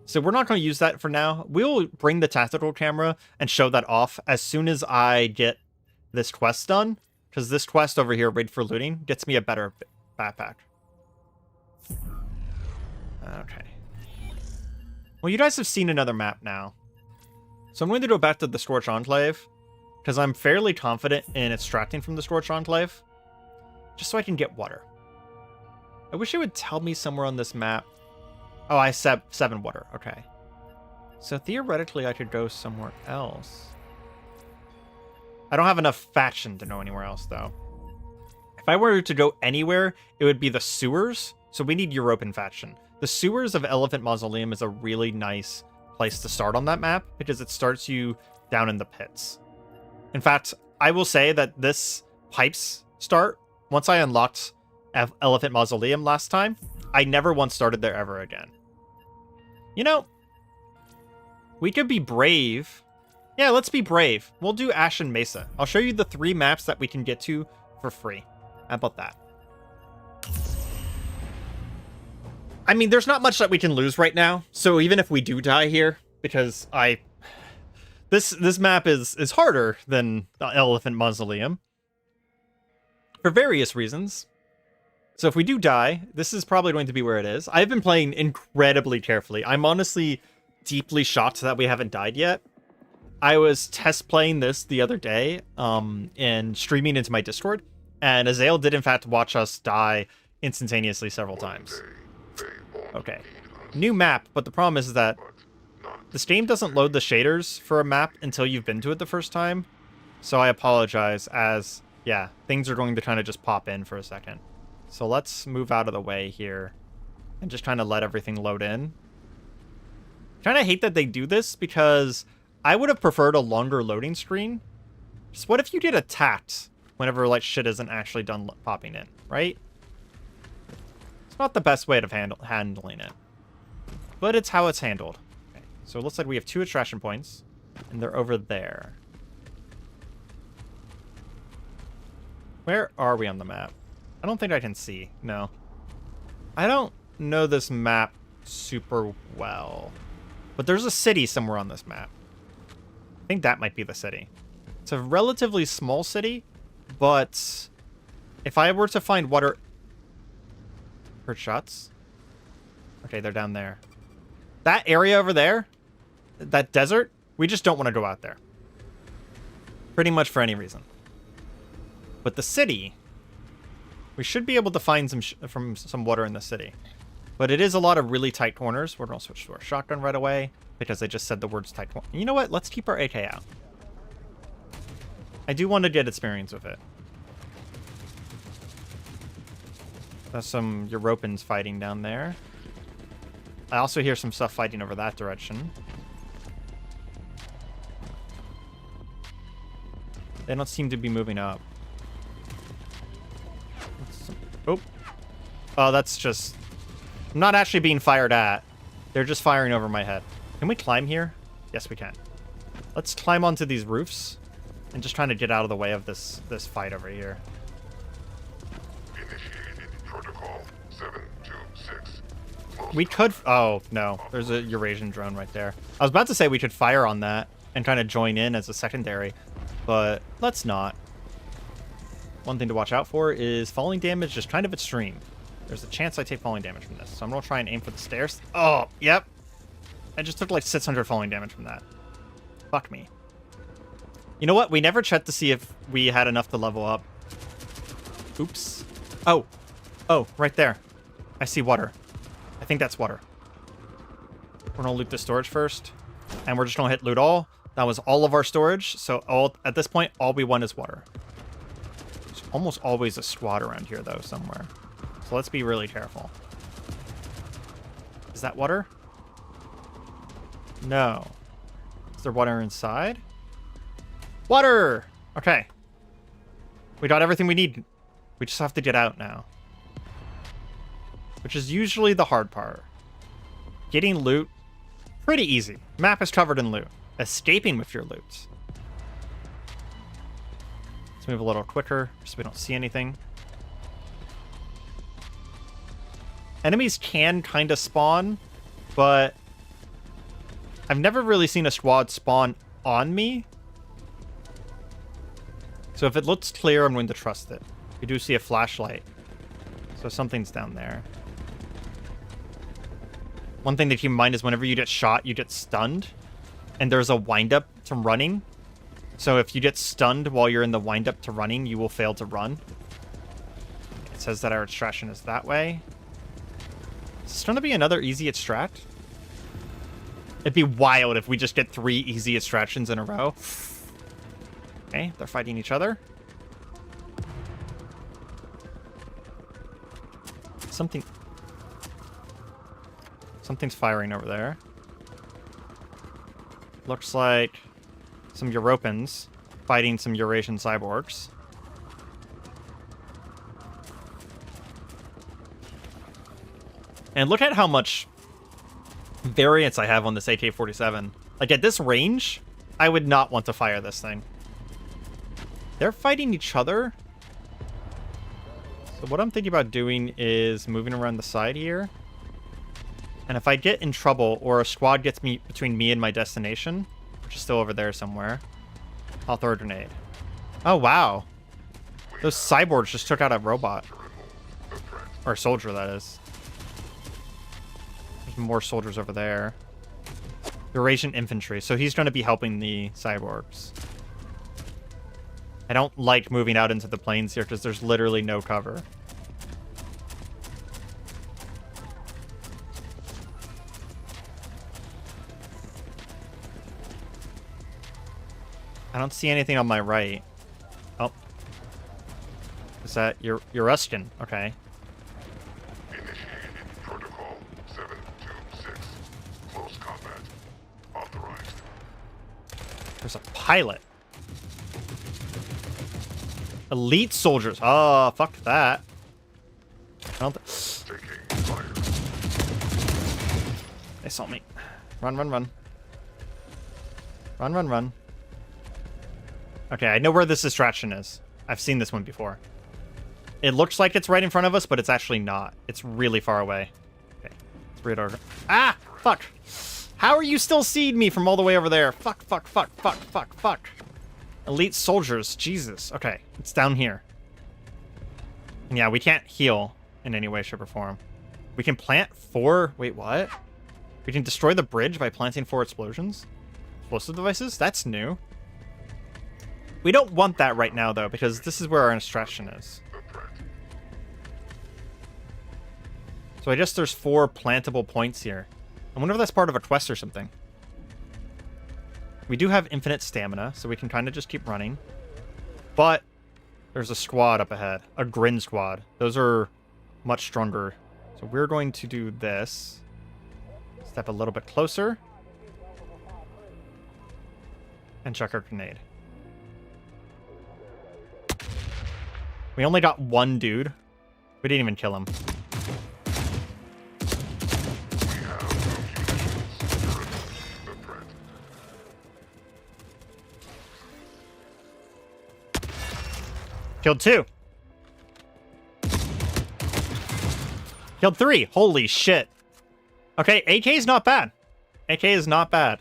So we're not going to use that for now. We'll bring the tactical camera and show that off as soon as I get this quest done. Because this quest over here, Raid for Looting, gets me a better backpack. Okay. Well, you guys have seen another map now. So I'm going to go back to the Scorched Enclave, because I'm fairly confident in extracting from the Scorched Enclave, just so I can get water. I wish it would tell me somewhere on this map. Oh, I have 7 water. Okay. So theoretically, I could go somewhere else. I don't have enough faction to know anywhere else, though. If I were to go anywhere, it would be the sewers, so we need European faction. The sewers of Elephant Mausoleum is a really nice place to start on that map, because it starts you down in the pits. In fact, I will say that this pipes start, once I unlocked Elephant Mausoleum last time, I never once started there ever again. You know, we could be brave. Yeah, let's be brave. We'll do Ashen Mesa. I'll show you the 3 maps that we can get to for free. How about that? I mean, there's not much that we can lose right now. So even if we do die here, because This map is harder than the Elephant Mausoleum for various reasons. So if we do die, this is probably going to be where it is. I've been playing incredibly carefully. I'm honestly deeply shocked that we haven't died yet. I was test playing this the other day and streaming into my Discord, and Azael did in fact watch us die instantaneously several times. Okay. New map, but the problem is that this game doesn't load the shaders for a map until you've been to it the first time. So I apologize as, yeah, things are going to kind of just pop in for a second. So let's move out of the way here and just kind of let everything load in. Kind of hate that they do this because I would have preferred a longer loading screen. Just what if you get attacked whenever like shit isn't actually done popping in, right? It's not the best way of handling it, but it's how it's handled. Okay, so it looks like we have 2 extraction points, and they're over there. Where are we on the map? I don't think I can see. No. I don't know this map super well. But there's a city somewhere on this map. I think that might be the city. It's a relatively small city, but if I were to find water... Heard shots? Okay, they're down there. That area over there, that desert, we just don't want to go out there. Pretty much for any reason. But the city... We should be able to find some water in the city. But it is a lot of really tight corners. We're going to switch to our shotgun right away because I just said the words tight corner. You know what? Let's keep our AK out. I do want to get experience with it. There's some Europans fighting down there. I also hear some stuff fighting over that direction. They don't seem to be moving up. Oh, that's just... I'm not actually being fired at. They're just firing over my head. Can we climb here? Yes, we can. Let's climb onto these roofs and just trying to get out of the way of this fight over here. Initiated protocol 726. We could... Oh, no. There's a Eurasian drone right there. I was about to say we could fire on that and kind of join in as a secondary, but let's not. One thing to watch out for is falling damage is kind of extreme. There's a chance I take falling damage from this, so I'm going to try and aim for the stairs. Oh, yep. I just took like 600 falling damage from that. Fuck me. You know what? We never checked to see if we had enough to level up. Oops. Oh. Oh, right there. I see water. I think that's water. We're going to loot the storage first, and we're just going to hit loot all. That was all of our storage, so at this point, all we want is water. There's almost always a squad around here, though, somewhere. So let's be really careful. Is that water? No. Is there water inside? Water! Okay. We got everything we need. We just have to get out now. Which is usually the hard part. Getting loot, pretty easy. Map is covered in loot. Escaping with your loot. Let's move a little quicker so we don't see anything. Enemies can kind of spawn, but I've never really seen a squad spawn on me. So if it looks clear, I'm going to trust it. We do see a flashlight, so something's down there. One thing to keep in mind is whenever you get shot, you get stunned, and there's a wind-up to running. So if you get stunned while you're in the wind-up to running, you will fail to run. It says that our extraction is that way. Is this going to be another easy extract? It'd be wild if we just get 3 easy extractions in a row. Okay, they're fighting each other. Something's firing over there. Looks like some Europans fighting some Eurasian cyborgs. And look at how much variance I have on this AK-47. Like, at this range, I would not want to fire this thing. They're fighting each other. So what I'm thinking about doing is moving around the side here. And if I get in trouble or a squad gets me between me and my destination, which is still over there somewhere. I'll throw a grenade. Oh, wow. Those cyborgs just took out a robot. Or a soldier, that is. There's more soldiers over there. Eurasian infantry. So he's going to be helping the cyborgs. I don't like moving out into the plains here because there's literally no cover. I don't see anything on my right. Oh. Is that Euruskin? Okay. Initiated protocol 726. Close combat. Authorized. There's a pilot. Elite soldiers. Oh, fuck that. I don't Taking fire. They saw me. Run, run, run. Run, run, run. Okay, I know where this distraction is. I've seen this one before. It looks like it's right in front of us, but it's actually not. It's really far away. Okay, let's read over. Ah! Fuck! How are you still seeing me from all the way over there? Fuck, fuck, fuck, fuck, fuck, fuck. Elite soldiers. Jesus. Okay, it's down here. And yeah, we can't heal in any way, shape, or form. We can plant 4... Wait, what? We can destroy the bridge by planting 4 explosions? Explosive devices? That's new. We don't want that right now, though, because this is where our instruction is. So I guess there's 4 plantable points here. I wonder if that's part of a quest or something. We do have infinite stamina, so we can kind of just keep running. But there's a squad up ahead. A Grin squad. Those are much stronger. So we're going to do this. Step a little bit closer. And check our grenade. We only got 1 dude. We didn't even kill him. Killed 2. Killed 3. Holy shit. Okay, AK is not bad. AK is not bad.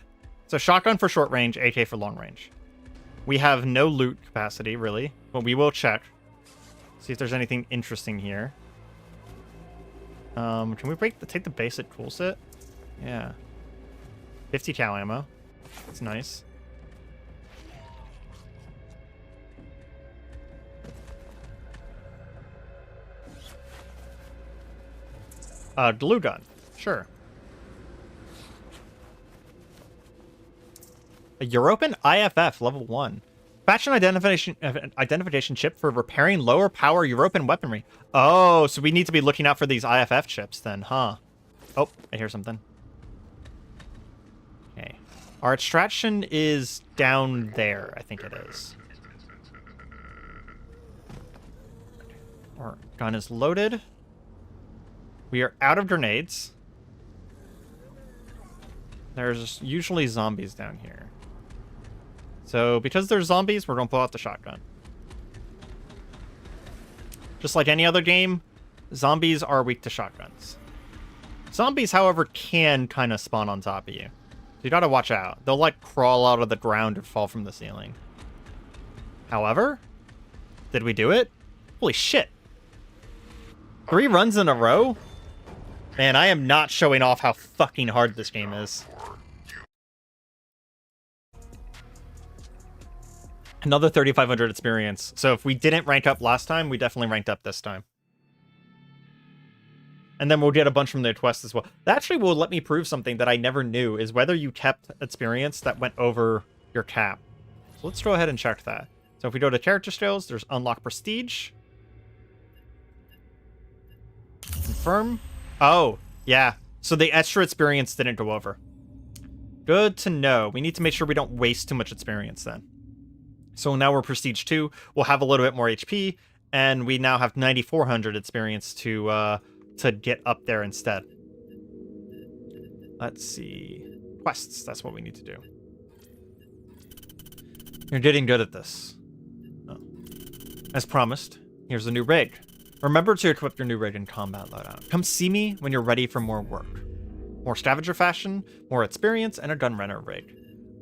So shotgun for short range, AK for long range. We have no loot capacity, really, but we will check. See if there's anything interesting here. Can we take the basic tool set? Yeah. 50 cal ammo. That's nice. Glue gun. Sure. A European IFF level 1. Faction identification chip for repairing lower power European weaponry. Oh, so we need to be looking out for these IFF chips then, huh? Oh, I hear something. Okay. Our extraction is down there, I think it is. Our gun is loaded. We are out of grenades. There's usually zombies down here. So, because there's zombies, we're going to pull out the shotgun. Just like any other game, zombies are weak to shotguns. Zombies, however, can kind of spawn on top of you. So you got to watch out. They'll, like, crawl out of the ground or fall from the ceiling. However, did we do it? Holy shit. 3 runs in a row? Man, I am not showing off how fucking hard this game is. Another 3,500 experience. So if we didn't rank up last time, we definitely ranked up this time. And then we'll get a bunch from the quest as well. That actually will let me prove something that I never knew, is whether you kept experience that went over your cap. So let's go ahead and check that. So if we go to character skills, there's unlock prestige. Confirm. Oh, yeah. So the extra experience didn't go over. Good to know. We need to make sure we don't waste too much experience then. So now we're prestige 2. We'll have a little bit more HP, and we now have 9,400 experience to get up there instead. Let's see. Quests. That's what we need to do. You're getting good at this. Oh. As promised, here's a new rig. Remember to equip your new rig in combat loadout. Come see me when you're ready for more work. More scavenger fashion, more experience, and a gunrunner rig.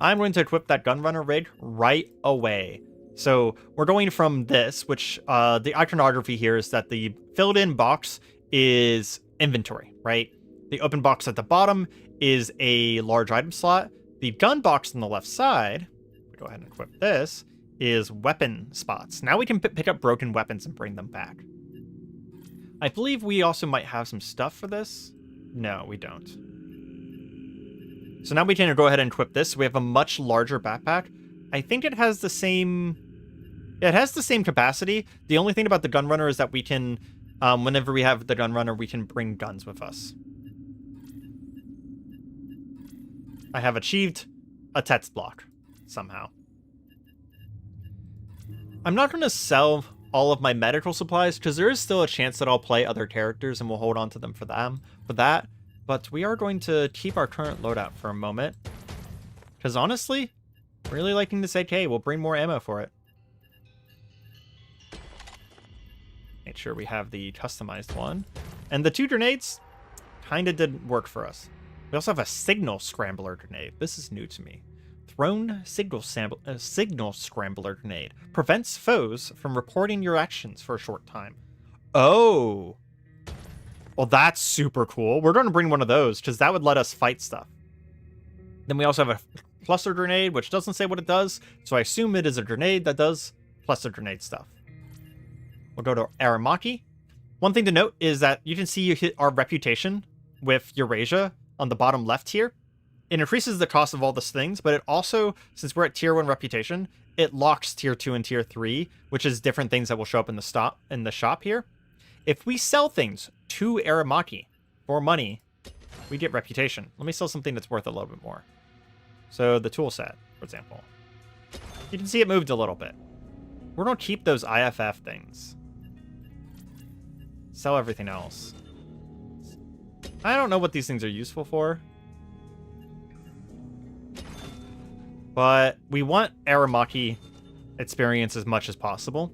I'm going to equip that gunrunner rig right away. So we're going from this, which the iconography here is that the filled in box is inventory, right? The open box at the bottom is a large item slot. The gun box on the left side, go ahead and equip this, is weapon spots. Now we can pick up broken weapons and bring them back. I believe we also might have some stuff for this. No, we don't. So now we can go ahead and equip this. We have a much larger backpack. I think it has the same... Yeah, it has the same capacity. The only thing about the gunrunner is that we can, whenever we have the gunrunner, we can bring guns with us. I have achieved a text block somehow. I'm not going to sell all of my medical supplies because there is still a chance that I'll play other characters and we'll hold on to them for that. But we are going to keep our current loadout for a moment because honestly, really liking this AK. We'll bring more ammo for it. Make sure we have the customized one. And the 2 grenades kind of didn't work for us. We also have a signal scrambler grenade. This is new to me. Thrown signal scrambler grenade. Prevents foes from reporting your actions for a short time. Oh. Well, that's super cool. We're going to bring one of those because that would let us fight stuff. Then we also have a cluster grenade, which doesn't say what it does. So I assume it is a grenade that does cluster grenade stuff. We'll go to Areima. One thing to note is that you can see you hit our reputation with Eurasia on the bottom left here. It increases the cost of all these things, but it also, since we're at tier 1 reputation, it locks tier 2 and tier 3, which is different things that will show up in the shop here. If we sell things to Areima for money, we get reputation. Let me sell something that's worth a little bit more. So the tool set, for example. You can see it moved a little bit. We're going to keep those IFF things. Sell everything else. I don't know what these things are useful for. But we want Areima experience as much as possible.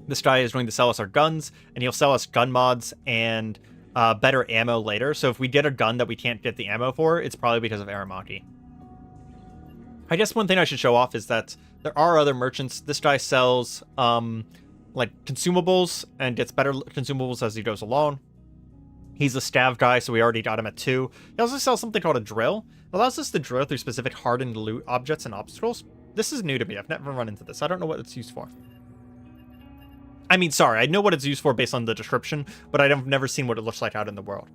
This guy is going to sell us our guns, and he'll sell us gun mods and better ammo later. So if we get a gun that we can't get the ammo for, it's probably because of Areima. I guess one thing I should show off is that there are other merchants. This guy sells like consumables and gets better consumables as he goes along. He's a stav guy, so we already got him at 2. He also sells something called a drill. It allows us to drill through specific hardened loot objects and obstacles. This is new to me. I've never run into this. I don't know what it's used for. I mean, sorry, I know what it's used for based on the description, but I've never seen what it looks like out in the world.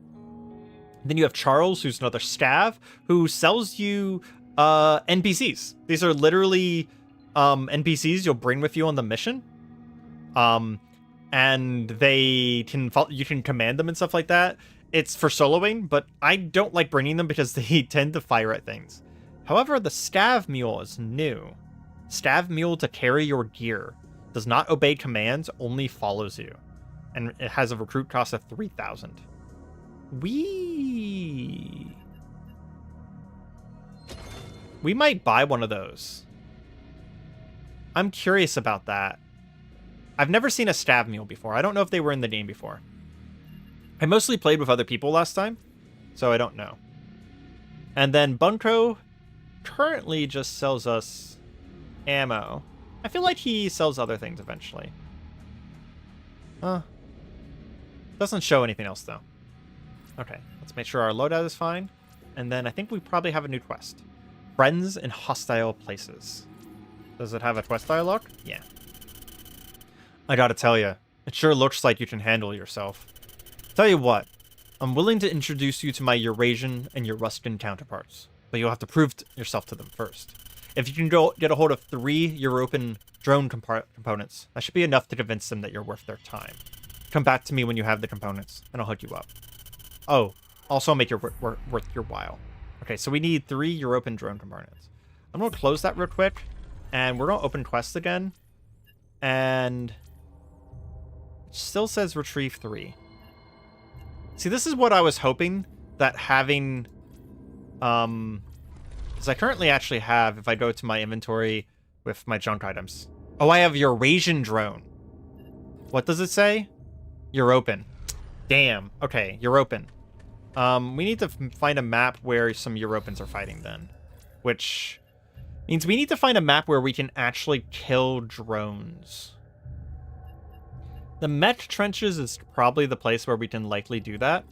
Then you have Charles, who's another stav, who sells you NPCs. These are literally NPCs you'll bring with you on the mission. And they can you can command them and stuff like that. It's for soloing, but I don't like bringing them because they tend to fire at things. However, the Stav Mule is new. Stav Mule to carry your gear. Does not obey commands, only follows you. And it has a recruit cost of 3,000. We might buy one of those. I'm curious about that. I've never seen a Stav Mule before. I don't know if they were in the game before. I mostly played with other people last time, so I don't know. And then Bunko currently just sells us ammo. I feel like he sells other things eventually. Doesn't show anything else, though. Okay, let's make sure our loadout is fine. And then I think we probably have a new quest. Friends in hostile places. Does it have a quest dialogue? Yeah. I gotta tell you, it sure looks like you can handle yourself. Tell you what, I'm willing to introduce you to my Eurasian and Euruscan counterparts, but you'll have to prove yourself to them first. If you can get a hold of 3 European drone components, that should be enough to convince them that you're worth their time. Come back to me when you have the components, and I'll hook you up. Oh, also make it worth your while. Okay, so we need 3 European drone components. I'm going to close that real quick, and we're going to open quests again. And it still says retrieve 3. See, this is what I was hoping that having... because I currently actually have, if I go to my inventory with my junk items. Oh, I have Eurasian drone. What does it say? European. Damn. Okay, European. We need to find a map where some Europeans are fighting then. Which Means we need to find a map where we can actually kill drones. The Mech Trenches is probably the place where we can likely do that.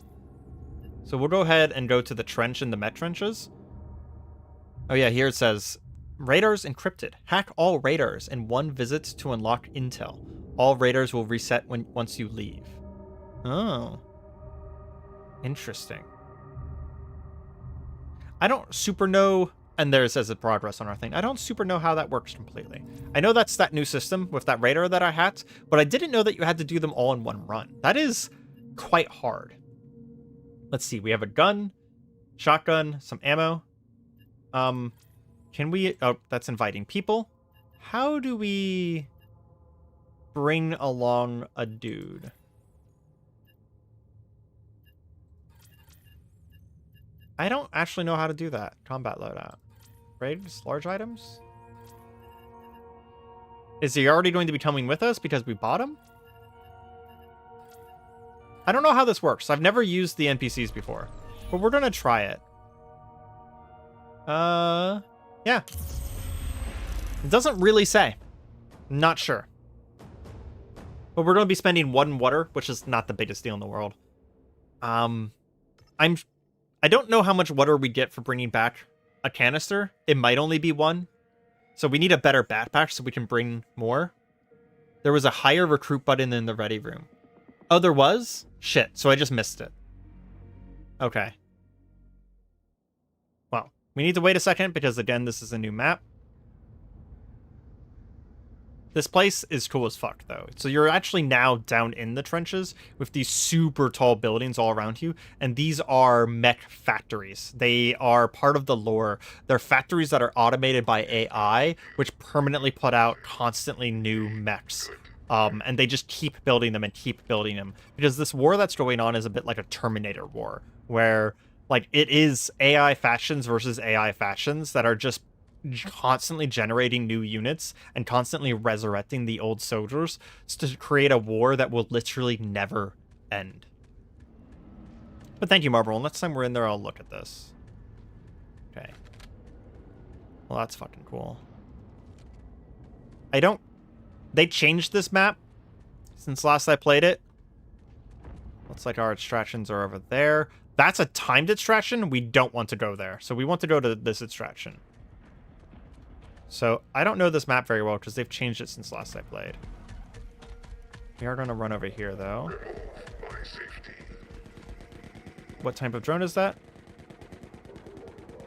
So we'll go ahead and go to the trench in the Mech Trenches. Oh yeah, here it says, radars encrypted. Hack all radars in one visit to unlock intel. All radars will reset once you leave. Oh. Interesting. I don't super know, and there it says a progress on our thing. I don't super know how that works completely. I know that's that new system with that radar that I hacked, but I didn't know that you had to do them all in one run. That is quite hard. Let's see, we have a gun, shotgun, some ammo. Can we, oh, that's inviting people. How do we bring along a dude? I don't actually know how to do that. Combat loadout. Raids, large items? Is he already going to be coming with us because we bought him? I don't know how this works. I've never used the NPCs before, but we're going to try it. Yeah. It doesn't really say. Not sure. But we're going to be spending 1 water, which is not the biggest deal in the world. I don't know how much water we get for bringing back a canister. It might only be 1. So we need a better backpack so we can bring more. There was a higher recruit button in the ready room. Oh, there was? Shit, so I just missed it. Okay. Well, we need to wait a second because, again, this is a new map. This place is cool as fuck, though. So you're actually now down in the trenches with these super tall buildings all around you. And these are mech factories. They are part of the lore. They're factories that are automated by AI, which permanently put out constantly new mechs. And they just keep building them and keep building them. Because this war that's going on is a bit like a Terminator war, where like it is AI factions versus AI factions that are just constantly generating new units and constantly resurrecting the old soldiers to create a war that will literally never end. But thank you, Marble. Next time we're in there, I'll look at this. Okay. Well, that's fucking cool. They changed this map since last I played it. Looks like our extractions are over there. That's a timed extraction. We don't want to go there. So we want to go to this extraction. So I don't know this map very well because they've changed it since last I played. We are going to run over here, though. What type of drone is that?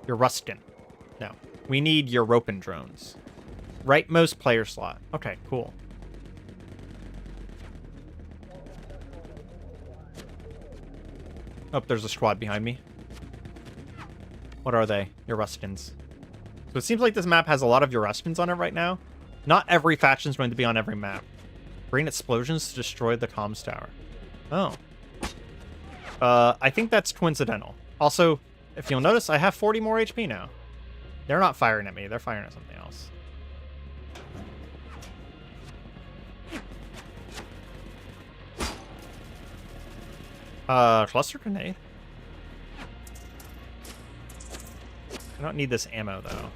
Your Ruskin. No. We need European drones. Rightmost player slot. Okay, cool. Oh, there's a squad behind me. What are they? Your Ruskins. So it seems like this map has a lot of Euruskins on it right now. Not every faction is going to be on every map. Bring explosions to destroy the comms tower. Oh. I think that's coincidental. Also, if you'll notice, I have 40 more HP now. They're not firing at me. They're firing at something else. Cluster grenade? I don't need this ammo, though.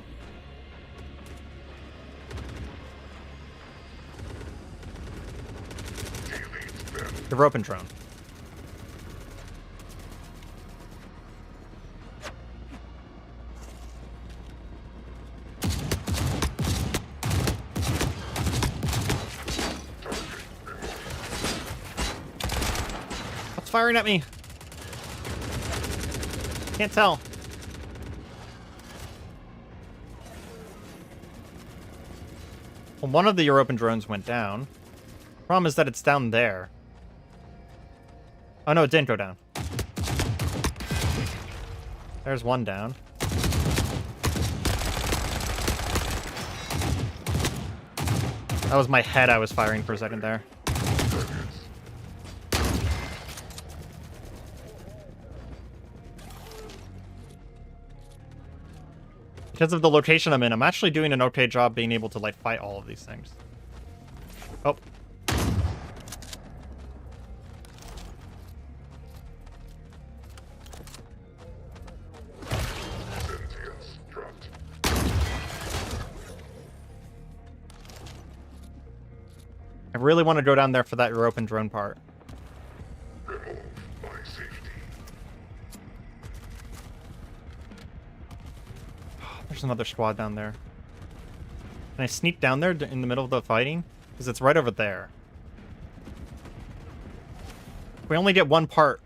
The European drone. What's firing at me? Can't tell. Well, one of the European drones went down. Problem is that it's down there. Oh no, it didn't go down. There's one down. That was my head I was firing for a second there. Because of the location I'm in, I'm actually doing an okay job being able to, like, fight all of these things. Oh. really want to go down there for that European drone part. Remove my safety. There's another squad down there. Can I sneak down there in the middle of the fighting? Because it's right over there. We only get one part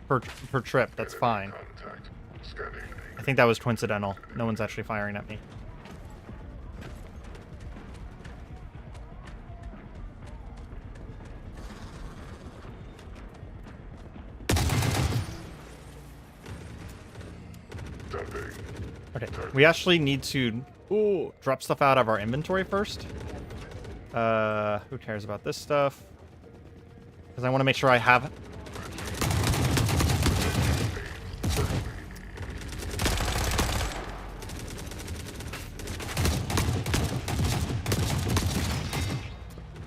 per trip. That's fine. Contact. Scanning. I think that was coincidental. No one's actually firing at me. Dumping. Okay, we actually need to drop stuff out of our inventory first. Who cares about this stuff? Because I want to make sure I have... I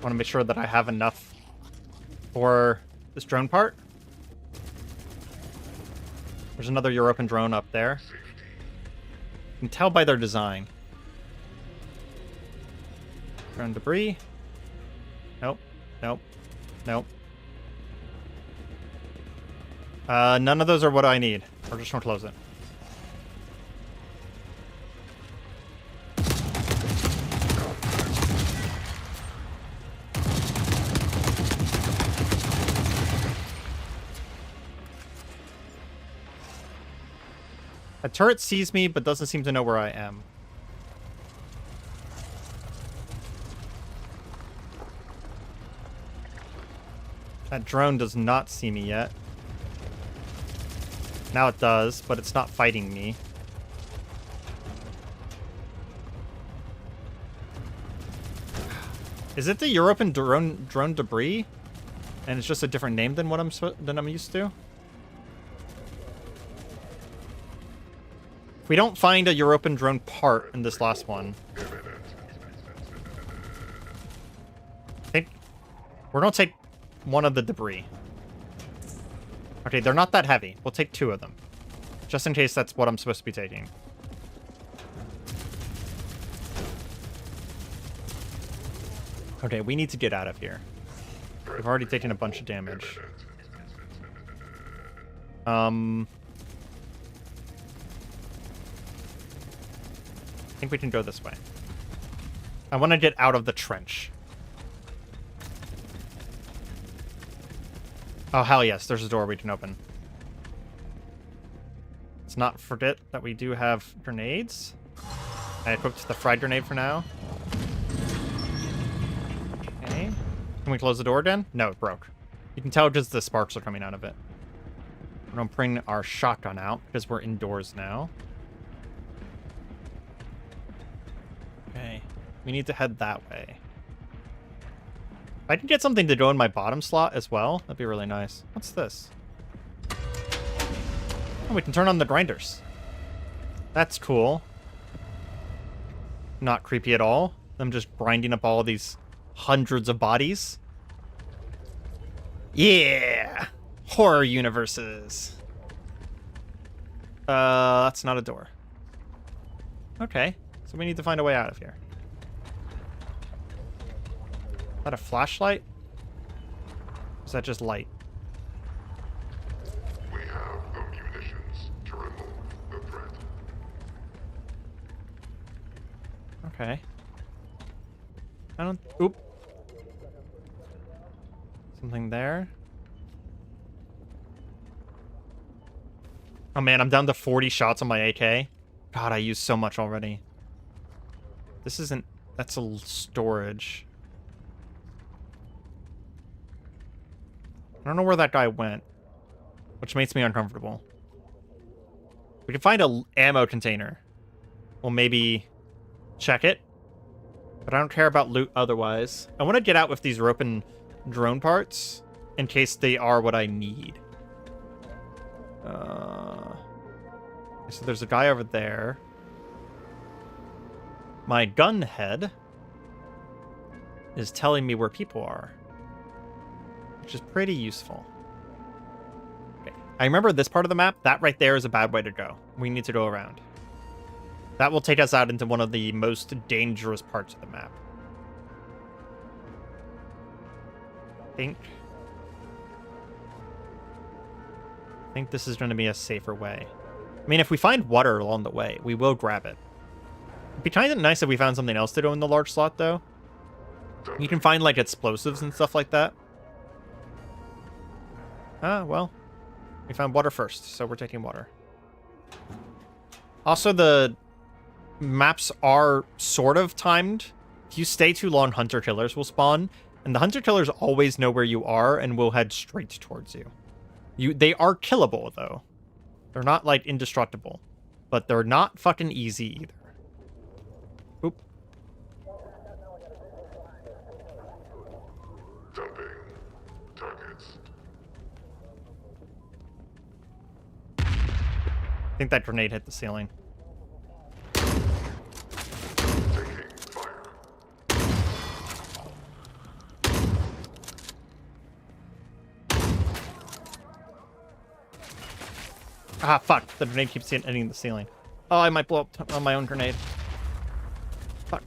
want to make sure that I have enough for this drone part. There's another European drone up there. You can tell by their design. Drone debris. Nope. Nope. Nope. None of those are what I need. We're just gonna close it. A turret sees me, but doesn't seem to know where I am. That drone does not see me yet. Now it does, but it's not fighting me. Is it the European drone debris? And it's just a different name than what I'm used to? If we don't find a European drone part in this last one, I think we're gonna take one of the debris. Okay, they're not that heavy. We'll take two of them. Just in case that's what I'm supposed to be taking. Okay, we need to get out of here. We've already taken a bunch of damage. I think we can go this way. I want to get out of the trench. Oh, hell yes. There's a door we can open. Let's not forget that we do have grenades. I equipped the fried grenade for now. Okay. Can we close the door again? No, it broke. You can tell just the sparks are coming out of it. We're going to bring our shotgun out because we're indoors now. Okay. We need to head that way. If I can get something to go in my bottom slot as well, that'd be really nice. What's this? Oh, we can turn on the grinders. That's cool. Not creepy at all. Them just grinding up all these hundreds of bodies. Yeah! Horror universes. That's not a door. Okay. So we need to find a way out of here. Is that a flashlight? Or is that just light? We have the munitions to remove the threat. Okay. I don't... Oop. Something there. Oh man, I'm down to 40 shots on my AK. God, I used so much already. This isn't... That's a storage. I don't know where that guy went, which makes me uncomfortable. We can find a ammo container. We'll maybe check it, but I don't care about loot otherwise. I want to get out with these open drone parts in case they are what I need. So there's a guy over there. My gun head is telling me where people are, which is pretty useful. Okay. I remember this part of the map. That right there is a bad way to go. We need to go around. That will take us out into one of the most dangerous parts of the map. think this is going to be a safer way. I mean, if we find water along the way, we will grab it. It'd be kind of nice if we found something else to do in the large slot, though. You can find, like, explosives and stuff like that. Ah, well. We found water first, so we're taking water. Also, the maps are sort of timed. If you stay too long, hunter-killers will spawn. And the hunter-killers always know where you are and will head straight towards you. They are killable, though. They're not, like, indestructible. But they're not fucking easy, either. Oop. Dumping targets. I think that grenade hit the ceiling. Taking fire. Ah, fuck. The grenade keeps hitting the ceiling. Oh, I might blow up on my own grenade. Fuck.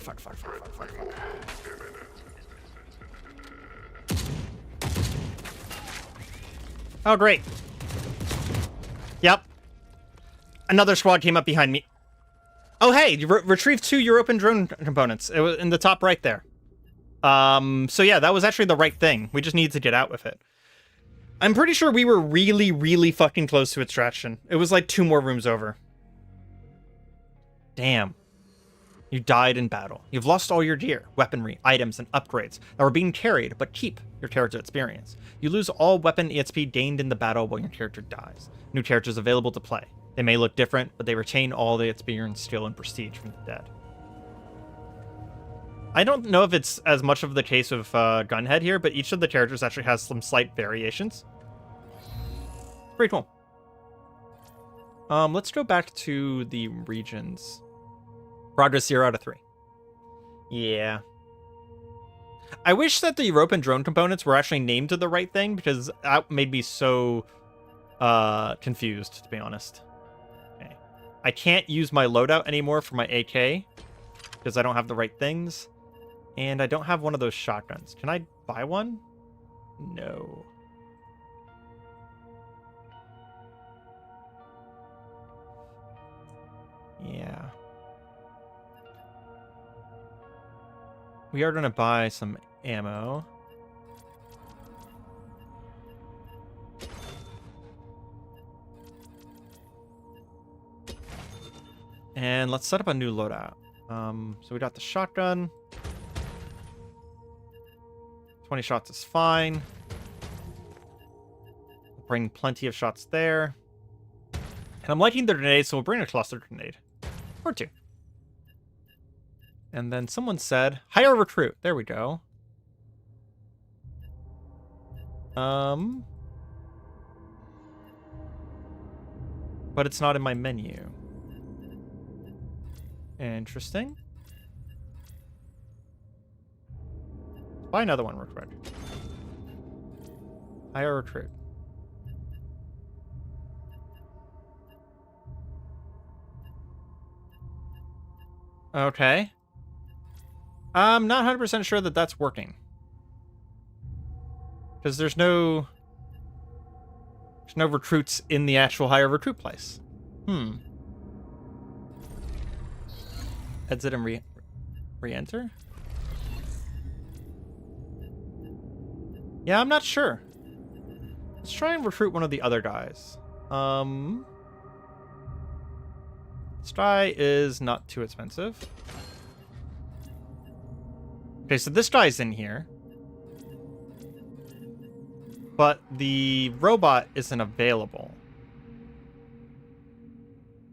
Oh, great. Yep. Another squad came up behind me. Oh, hey, you retrieved 2 European drone components. It was in the top right there. So yeah, that was actually the right thing. We just need to get out with it. I'm pretty sure we were really, really fucking close to extraction. It was like 2 more rooms over. Damn. You died in battle. You've lost all your gear, weaponry, items, and upgrades that were being carried, but keep your character experience. You lose all weapon EXP gained in the battle when your character dies. New characters available to play. They may look different, but they retain all the experience, skill, and prestige from the dead. I don't know if it's as much of the case of Gunhead here, but each of the characters actually has some slight variations. Pretty cool. Let's go back to the regions. Progress 0 out of 3. Yeah. I wish that the European drone components were actually named to the right thing, because that made me so confused, to be honest. Okay. I can't use my loadout anymore for my AK, because I don't have the right things. And I don't have one of those shotguns. Can I buy one? No. Yeah. We are going to buy some ammo. And let's set up a new loadout. So we got the shotgun. 20 shots is fine. We'll bring plenty of shots there. And I'm liking the grenade, so we'll bring a cluster grenade. Or 2. And then someone said, hire recruit. There we go. But it's not in my menu. Interesting. Buy another one real quick. Hire recruit. Okay. I'm not 100% sure that that's working. Because there's no recruits in the actual hire recruit place. Exit and re-enter? Yeah, I'm not sure. Let's try and recruit one of the other guys. This guy is not too expensive. Okay, so this guy's in here. But the robot isn't available.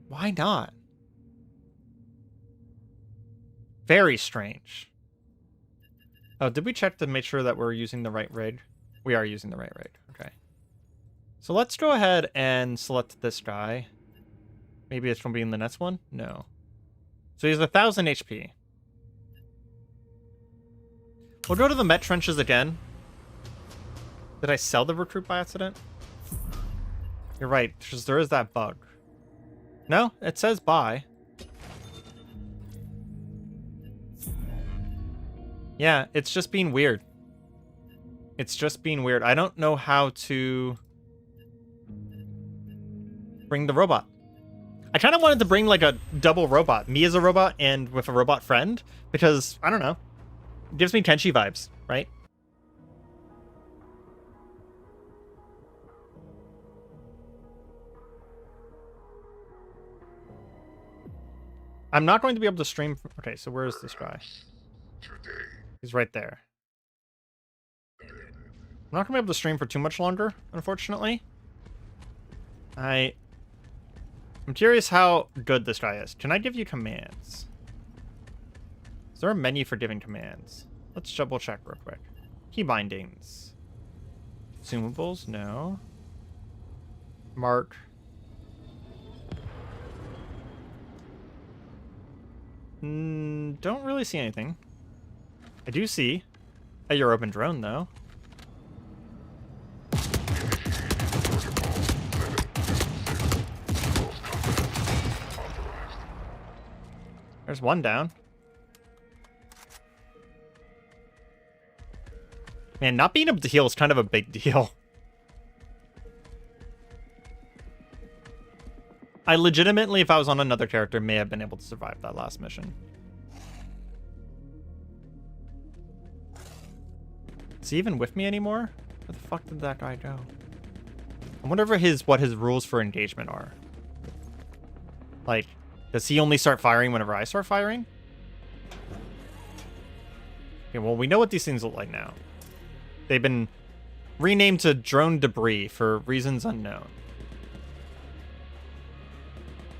Why not? Very strange. Oh, did we check to make sure that we're using the right rig? We are using the right rig. Okay. So let's go ahead and select this guy. Maybe it's going to be in the next one? No. So he's 1,000 HP. We'll go to the Mech Trenches again. Did I sell the recruit by accident? You're right, because there is that bug. No, it says buy. Yeah, it's just being weird. It's just being weird. I don't know how to bring the robot. I kind of wanted to bring like a double robot, me as a robot and with a robot friend, because I don't know, it gives me Tenchi vibes, right? I'm not going to be able to stream. Okay, so where is this guy? Today, He's right there. I'm not going to be able to stream for too much longer, unfortunately. I'm curious how good this guy is. Can I give you commands? Is there a menu for giving commands? Let's double check real quick. Key bindings. Consumables? No. Mark. Don't really see anything. I do see a European drone, though. There's one down. Man, not being able to heal is kind of a big deal. I legitimately, if I was on another character, may have been able to survive that last mission. Is he even with me anymore? Where the fuck did that guy go? I wonder if what his rules for engagement are. Like, does he only start firing whenever I start firing? Okay, well, we know what these things look like now. They've been renamed to drone debris for reasons unknown.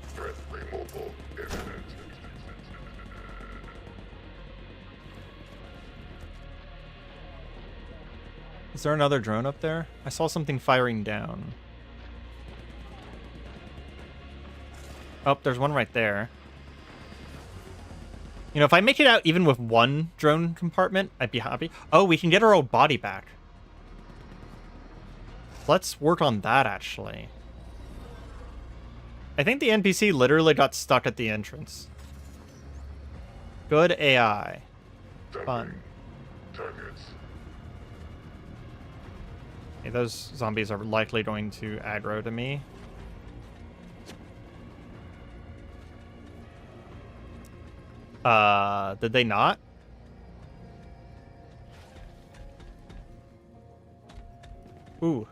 threat removal imminent. Is there another drone up there? I saw something firing down. Oh, there's one right there. You know, if I make it out even with one drone compartment, I'd be happy. Oh, we can get our old body back. Let's work on that, actually. I think the NPC literally got stuck at the entrance. Good AI. Fun. Targets. Okay, those zombies are likely going to aggro to me. Did they not? Ooh.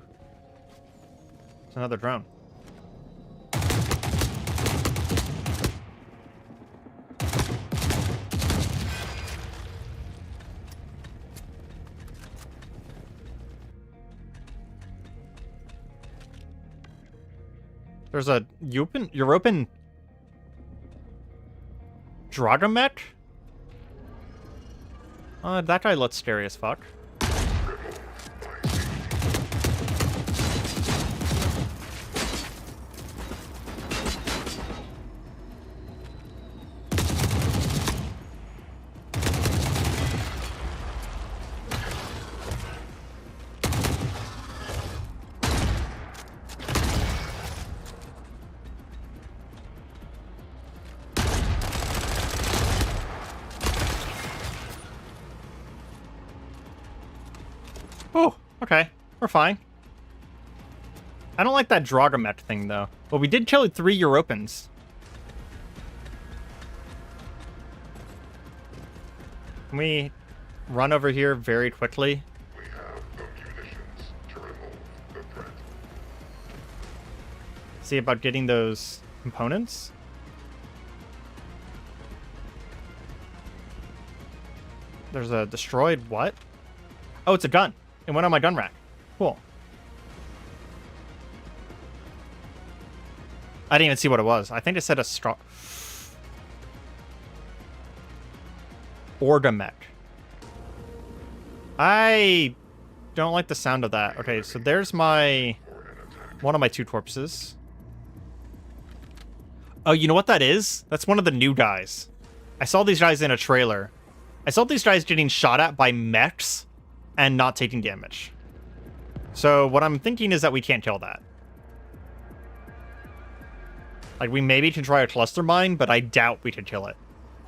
It's another drone. There's a European Dragomech? That guy looks scary as fuck. Oh, okay. We're fine. I don't like that Dragomech thing, though. Well, we did kill 3 Europans. Can we run over here very quickly? We have no munitions to remove the threat. See about getting those components? There's a destroyed what? Oh, it's a gun. It went on my gun rack. Cool. I didn't even see what it was. I think it said a straw. Ordamech. I don't like the sound of that. Okay, so there's one of my 2 corpses. Oh, you know what that is? That's one of the new guys. I saw these guys in a trailer. I saw these guys getting shot at by mechs and not taking damage. So what I'm thinking is that we can't kill that. Like, we maybe can try a cluster mine, but I doubt we could kill it.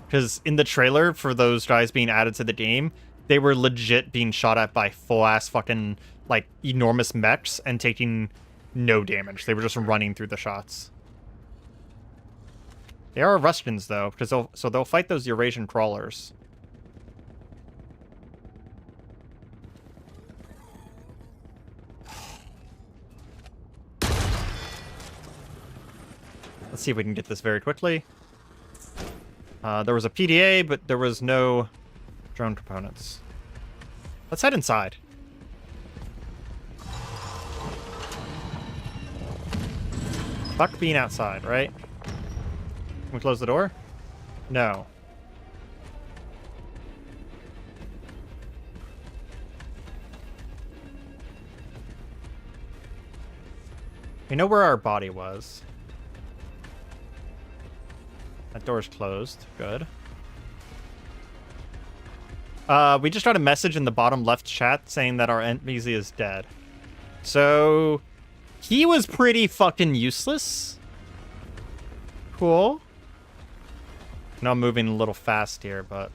Because in the trailer for those guys being added to the game, they were legit being shot at by full-ass fucking, like, enormous mechs and taking no damage. They were just running through the shots. They are Russians, though, because they'll fight those Eurasian crawlers. Let's see if we can get this very quickly. There was a PDA, but there was no drone components. Let's head inside. Fuck being outside, right? Can we close the door? No. We know where our body was. That door's closed. Good. We just got a message in the bottom left chat saying that our NPC is dead. So, he was pretty fucking useless. Cool. I know I'm moving a little fast here, but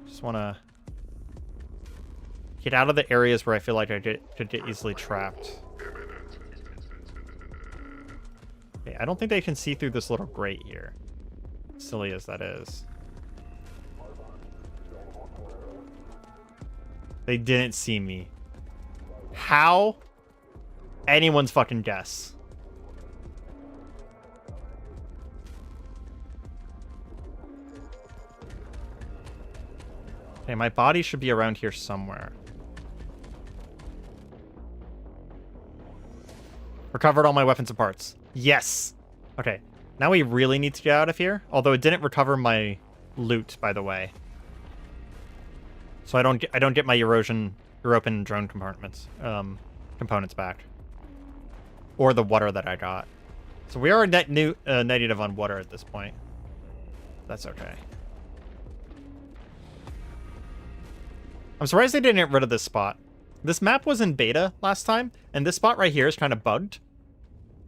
just want to get out of the areas where I feel like I could get easily trapped. Okay, I don't think they can see through this little grate here. Silly as that is. They didn't see me. How? Anyone's fucking guess. Okay, my body should be around here somewhere. Recovered all my weapons and parts. Yes. Okay. Now we really need to get out of here. Although it didn't recover my loot, by the way. So I don't get my European drone compartments components back. Or the water that I got. So we are negative on water at this point. That's okay. I'm surprised they didn't get rid of this spot. This map was in beta last time, and this spot right here is kind of bugged.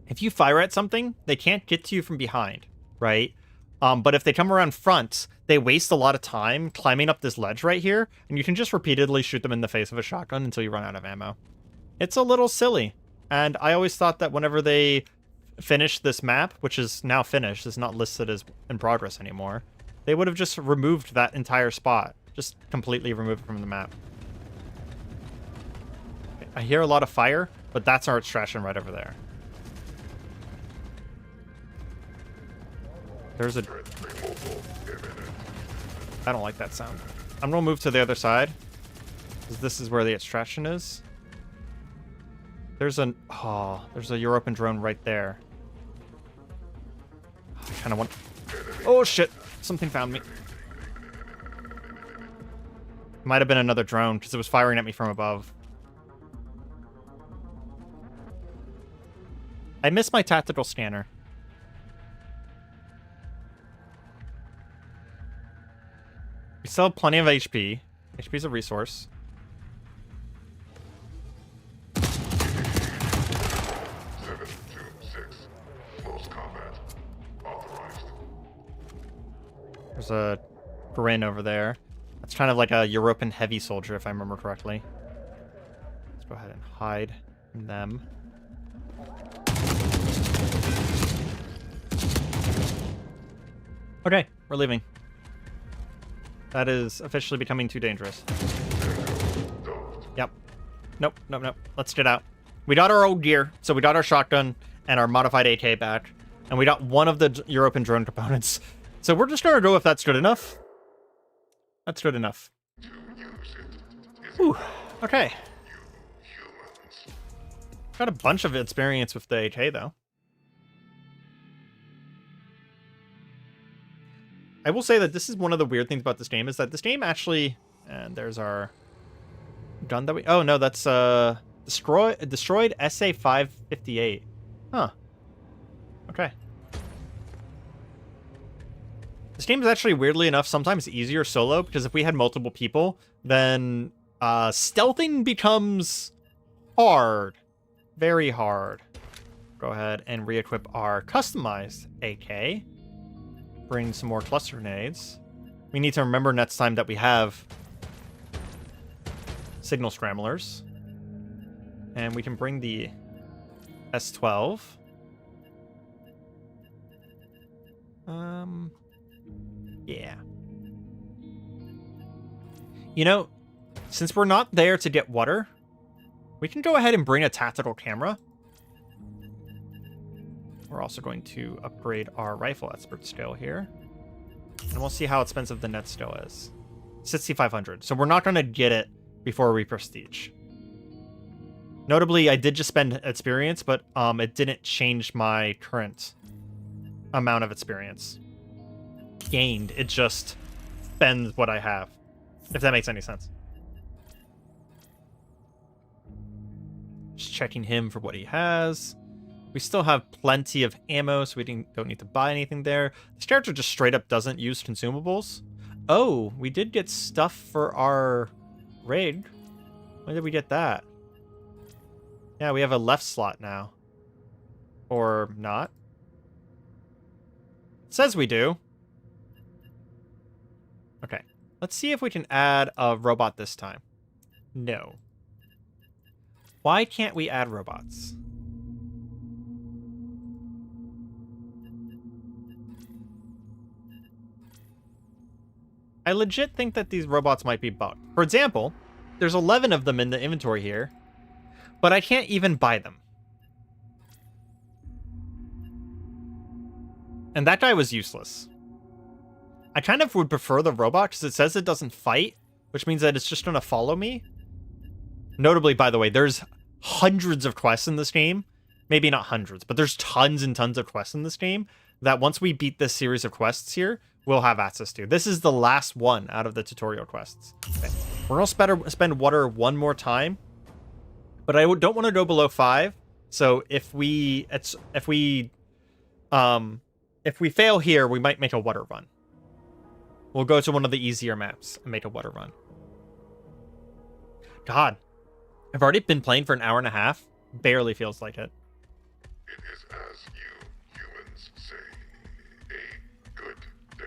If you fire at something, they can't get to you from behind, right? But if they come around front, they waste a lot of time climbing up this ledge right here, and you can just repeatedly shoot them in the face of a shotgun until you run out of ammo. It's a little silly, and I always thought that whenever they finish this map, which is now finished, is not listed as in progress anymore, they would have just removed that entire spot. Just completely remove it from the map. I hear a lot of fire, but that's our extraction right over there. There's a... I don't like that sound. I'm gonna move to the other side, because this is where the extraction is. There's an... Oh, there's a European drone right there. I kind of want... Oh, shit. Something found me. Might have been another drone, because it was firing at me from above. I missed my tactical scanner. We still have plenty of HP. HP is a resource. There's a Grin over there. That's kind of like a European heavy soldier, if I remember correctly. Let's go ahead and hide from them. Okay, we're leaving. That is officially becoming too dangerous. Yep. Nope, nope, nope. Let's get out. We got our old gear, so we got our shotgun and our modified AK back, and we got one of the European drone components. So we're just gonna go if that's good enough. That's good enough. Whew. Okay. Got a bunch of experience with the AK, though. I will say that this is one of the weird things about this game, is that this game actually... And there's our gun that we... Oh, no, that's destroyed SA-558. Huh. Okay. This game is actually, weirdly enough, sometimes easier solo, because if we had multiple people, then stealthing becomes hard. Very hard. Go ahead and re-equip our customized AK. Bring some more cluster grenades. We need to remember next time that we have signal scramblers. And we can bring the S12. Yeah. You know, since we're not there to get water, we can go ahead and bring a tactical camera. We're also going to upgrade our rifle expert skill here. And we'll see how expensive the net skill is. 6,500. So we're not going to get it before we prestige. Notably, I did just spend experience, but it didn't change my current amount of experience gained. It just spends what I have, if that makes any sense. Just checking him for what he has. We still have plenty of ammo, so we don't need to buy anything there. This character just straight up doesn't use consumables. Oh, we did get stuff for our raid. When did we get that? Yeah, we have a left slot now. Or not. It says we do. Okay. Let's see if we can add a robot this time. No. Why can't we add robots? I legit think that these robots might be bugged. For example, there's 11 of them in the inventory here, but I can't even buy them. And that guy was useless. I kind of would prefer the robot because it says it doesn't fight, which means that it's just going to follow me. Notably, by the way, there's hundreds of quests in this game. Maybe not hundreds, but there's tons and tons of quests in this game that once we beat this series of quests here, we'll have access to. This is the last one out of the tutorial quests. Okay. We're going to spend water one more time, but I don't want to go below 5. So if we fail here, we might make a water run. We'll go to one of the easier maps and make a water run. God, I've already been playing for an hour and a half. Barely feels like it. It is as you humans say, a good day.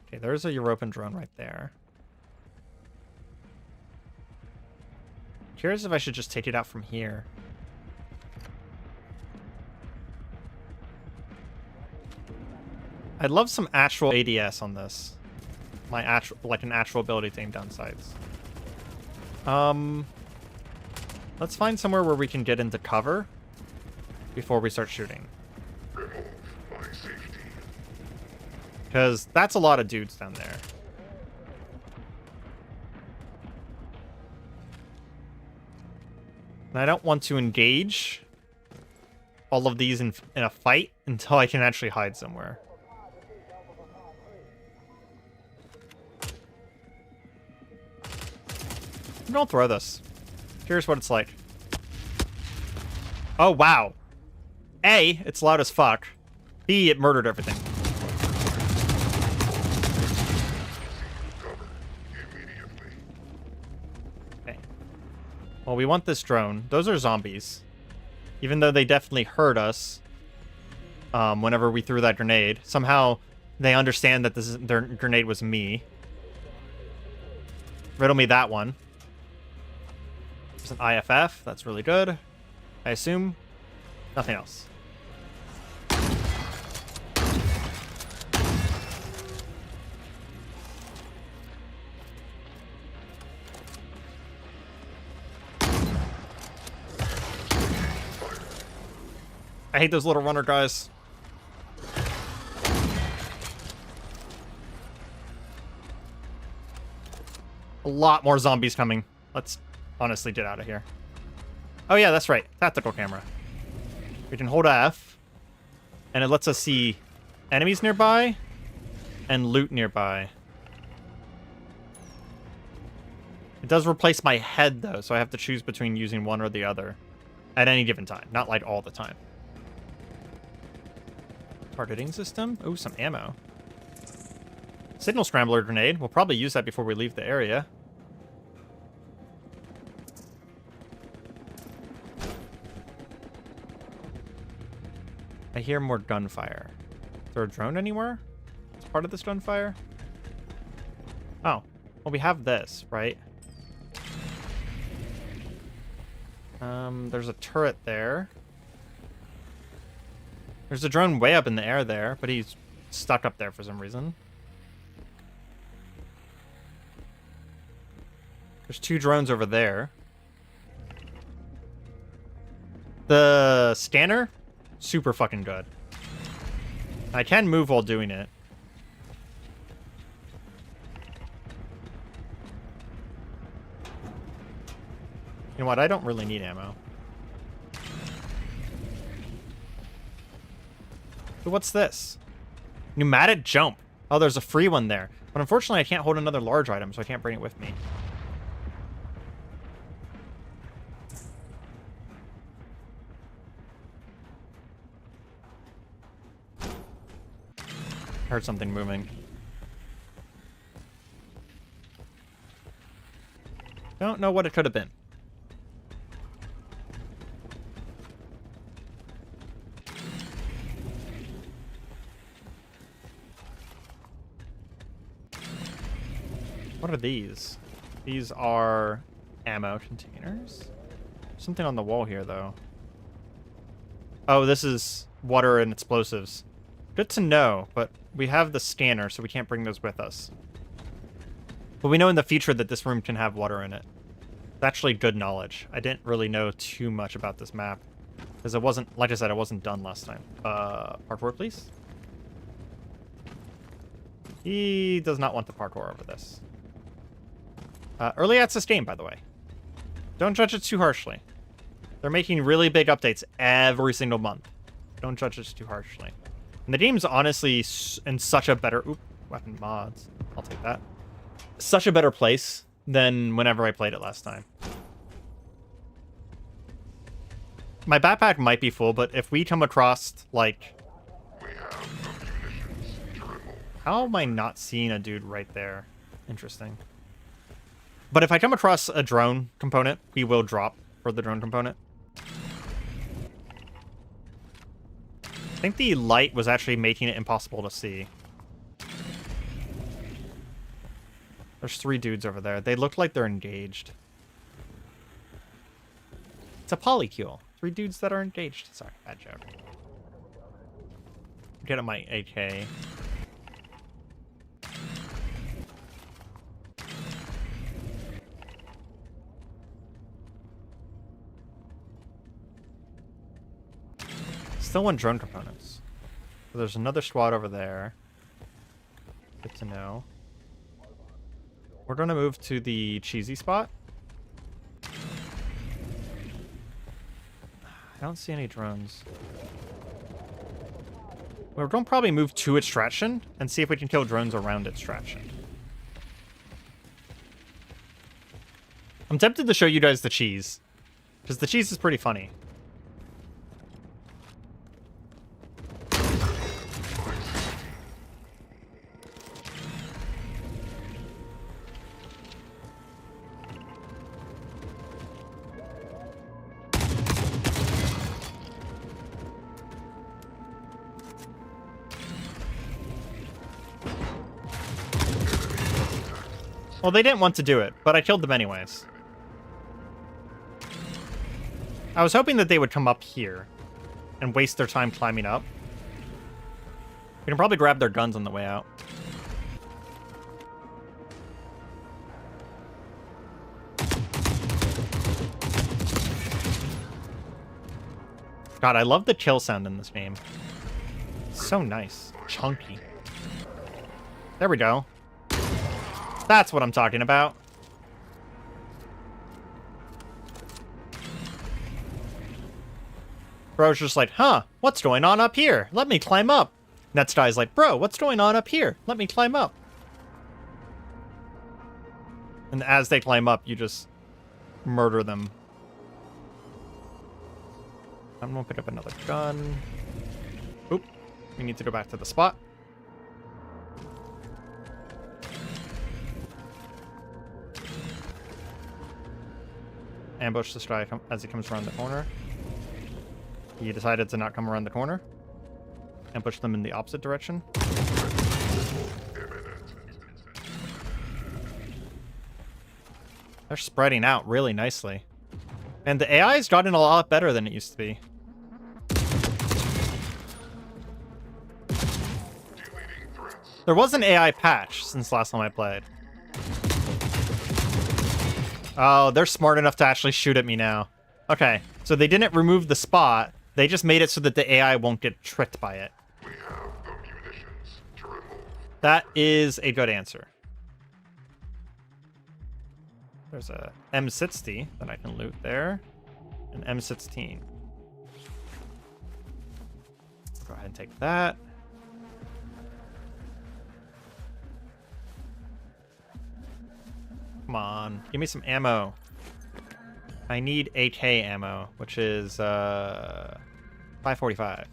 Okay, there's a European drone right there. Curious if I should just take it out from here. I'd love some actual ADS on this. Like an actual ability to aim down sights. Let's find somewhere where we can get into cover before we start shooting. Remove my safety. Because that's a lot of dudes down there. And I don't want to engage all of these in a fight until I can actually hide somewhere. Don't throw this. Here's what it's like. Oh, wow. A, it's loud as fuck. B, it murdered everything. Cover immediately. Okay. Well, we want this drone. Those are zombies. Even though they definitely hurt us whenever we threw that grenade. Somehow they understand that their grenade was me. Riddle me that one. There's an IFF. That's really good. I assume nothing else. I hate those little runner guys. A lot more zombies coming. Let's honestly get out of here. Oh yeah, that's right. Tactical camera. We can hold F, and it lets us see enemies nearby and loot nearby. It does replace my head, though, so I have to choose between using one or the other at any given time. Not like all the time. Targeting system? Oh, some ammo. Signal scrambler grenade. We'll probably use that before we leave the area. I hear more gunfire. Is there a drone anywhere? part of this gunfire? Oh. Well, we have this, right? There's a turret there. There's a drone way up in the air there, but he's stuck up there for some reason. There's 2 drones over there. The scanner, super fucking good. I can move while doing it. You know what? I don't really need ammo. So what's this? Pneumatic jump. Oh, there's a free one there. But unfortunately, I can't hold another large item, so I can't bring it with me. Heard something moving. Don't know what it could have been. What are these? These are ammo containers. Something on the wall here, though. Oh, this is water and explosives. Good to know, but we have the scanner, so we can't bring those with us. But we know in the future that this room can have water in it. It's actually good knowledge. I didn't really know too much about this map. Because it wasn't, like I said, it wasn't done last time. Parkour, please. He does not want the parkour over this. Early access game, by the way. Don't judge it too harshly. They're making really big updates every single month. Don't judge it too harshly. And the game's honestly in such a better... Oop, weapon mods. I'll take that. Such a better place than whenever I played it last time. My backpack might be full, but if we come across, like... We have no munitions to remove. How am I not seeing a dude right there? Interesting. But if I come across a drone component, we will drop for the drone component. I think the light was actually making it impossible to see. There's 3 dudes over there. They look like they're engaged. It's a polycule. 3 dudes that are engaged. Sorry, bad joke. Get at my AK. Still want drone components. So there's another squad over there. Good to know. We're gonna move to the cheesy spot. I don't see any drones. We're gonna probably move to extraction and see if we can kill drones around extraction. I'm tempted to show you guys the cheese, because the cheese is pretty funny. Well, they didn't want to do it, but I killed them anyways. I was hoping that they would come up here and waste their time climbing up. We can probably grab their guns on the way out. God, I love the kill sound in this game. It's so nice. Chunky. There we go. That's what I'm talking about. Bro's just like, huh, what's going on up here? Let me climb up. Next guy's like, bro, what's going on up here? Let me climb up. And as they climb up, you just murder them. I'm gonna pick up another gun. Oop, we need to go back to the spot. Ambush this guy as he comes around the corner. He decided to not come around the corner. Ambush them in the opposite direction. They're spreading out really nicely. And the AI's gotten a lot better than it used to be. There was an AI patch since last time I played. Oh, they're smart enough to actually shoot at me now. Okay, so they didn't remove the spot. They just made it so that the AI won't get tricked by it. We have the munitions to remove. That is a good answer. There's a M60 that I can loot there. An M16. Go ahead and take that. Come on, give me some ammo. I need AK ammo, which is 545.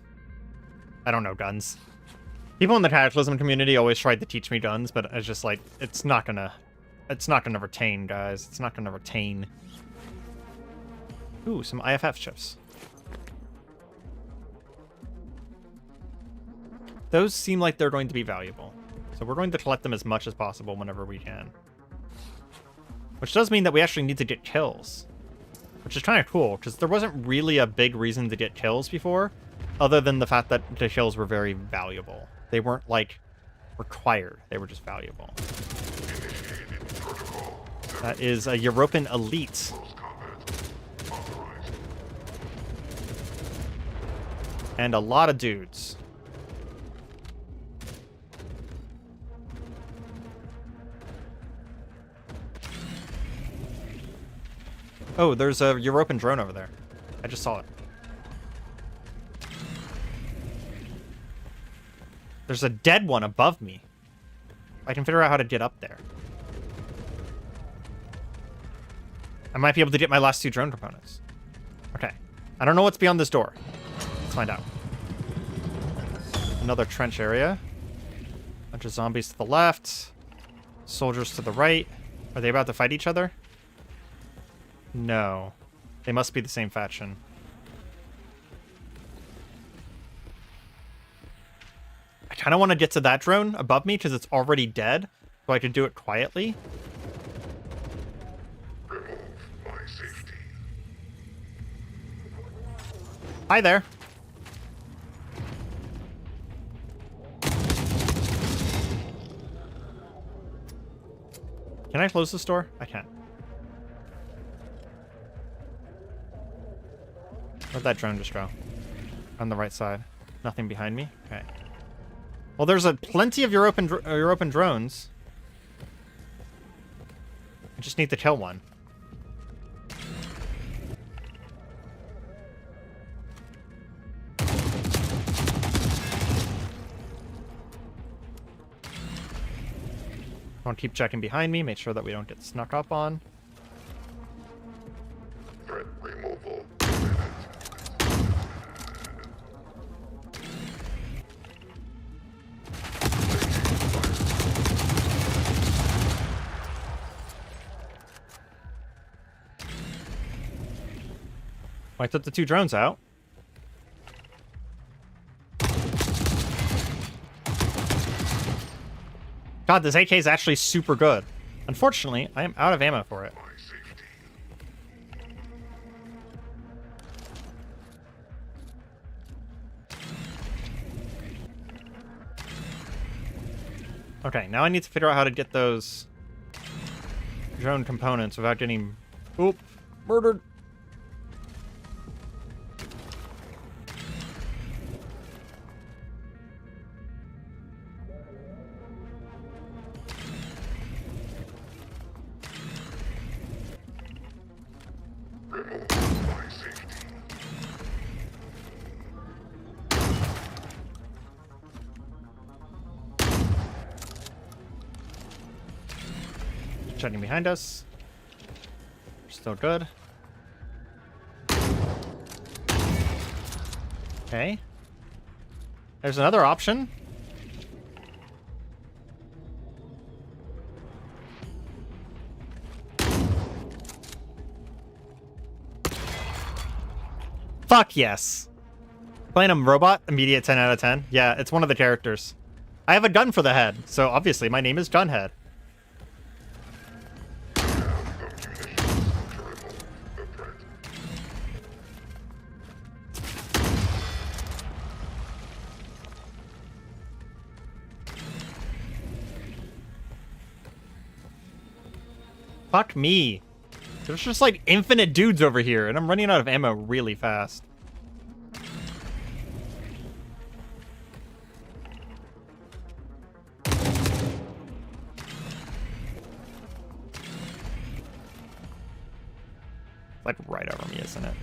I don't know guns. People in the Cataclysm community always tried to teach me guns, but it's just like it's not gonna retain, guys. It's not gonna retain. Ooh, some IFF chips. Those seem like they're going to be valuable, so we're going to collect them as much as possible whenever we can. Which does mean that we actually need to get kills. Which is kind of cool, because there wasn't really a big reason to get kills before, other than the fact that the kills were very valuable. They weren't, like, required. They were just valuable. That is a European elite. And a lot of dudes. Oh, there's a European drone over there. I just saw it. There's a dead one above me. I can figure out how to get up there. I might be able to get my last 2 drone components. Okay. I don't know what's beyond this door. Let's find out. Another trench area. Bunch of zombies to the left. Soldiers to the right. Are they about to fight each other? No. They must be the same faction. I kind of want to get to that drone above me because it's already dead, so I can do it quietly. Remove my safety. Hi there. Can I close this door? I can. Where'd that drone just go? On the right side. Nothing behind me? Okay. Well, there's plenty of European drones. I just need to kill one. I'll keep checking behind me, make sure that we don't get snuck up on. Threat removal. I took the 2 drones out. God, this AK is actually super good. Unfortunately, I am out of ammo for it. My safety. Okay, now I need to figure out how to get those drone components without getting... Oop, murdered. Remove my safety. Checking behind us. We're still good. Okay. There's another option. Fuck yes. Playing a robot, immediate 10 out of 10. Yeah, it's one of the characters. I have a gun for the head, so obviously my name is Gunhead. Fuck me. There's just like infinite dudes over here, and I'm running out of ammo really fast. Like right over me, isn't it?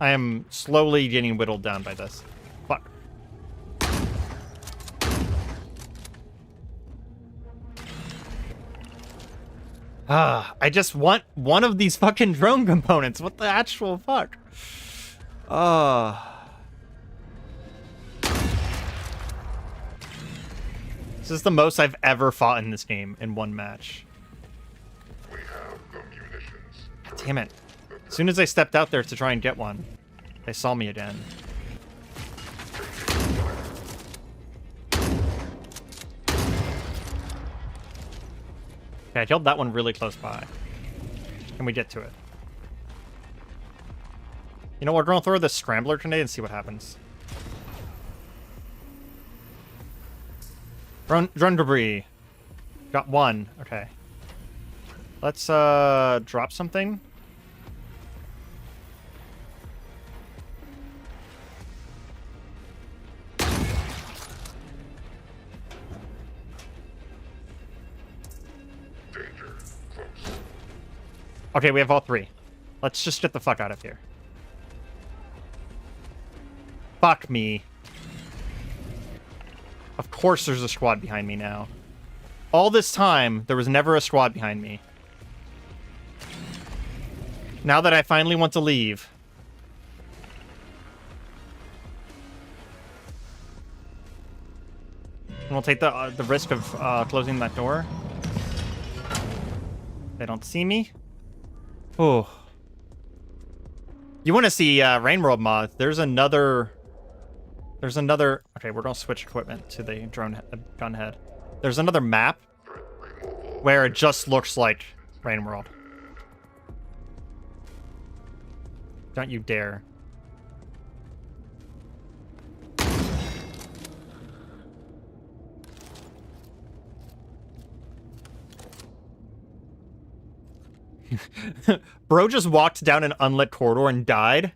I am slowly getting whittled down by this. Fuck. I just want one of these fucking drone components. What the actual fuck? This is the most I've ever fought in this game in one match. We have the munitions. Damn it. As soon as I stepped out there to try and get one, they saw me again. Okay, I killed that one really close by. Can we get to it? You know what, we're gonna throw this scrambler grenade and see what happens. Drone debris. Got one. Okay. Let's drop something. Danger. Close. Okay, we have all three. Let's just get the fuck out of here. Fuck me. Of course there's a squad behind me now. All this time, there was never a squad behind me. Now that I finally want to leave. And we'll take the risk of closing that door. They don't see me. Oh. You want to see Rain World mod? There's another... Okay, we're gonna switch equipment to the gun head. There's another map where it just looks like Rain World. Don't you dare. Bro just walked down an unlit corridor and died.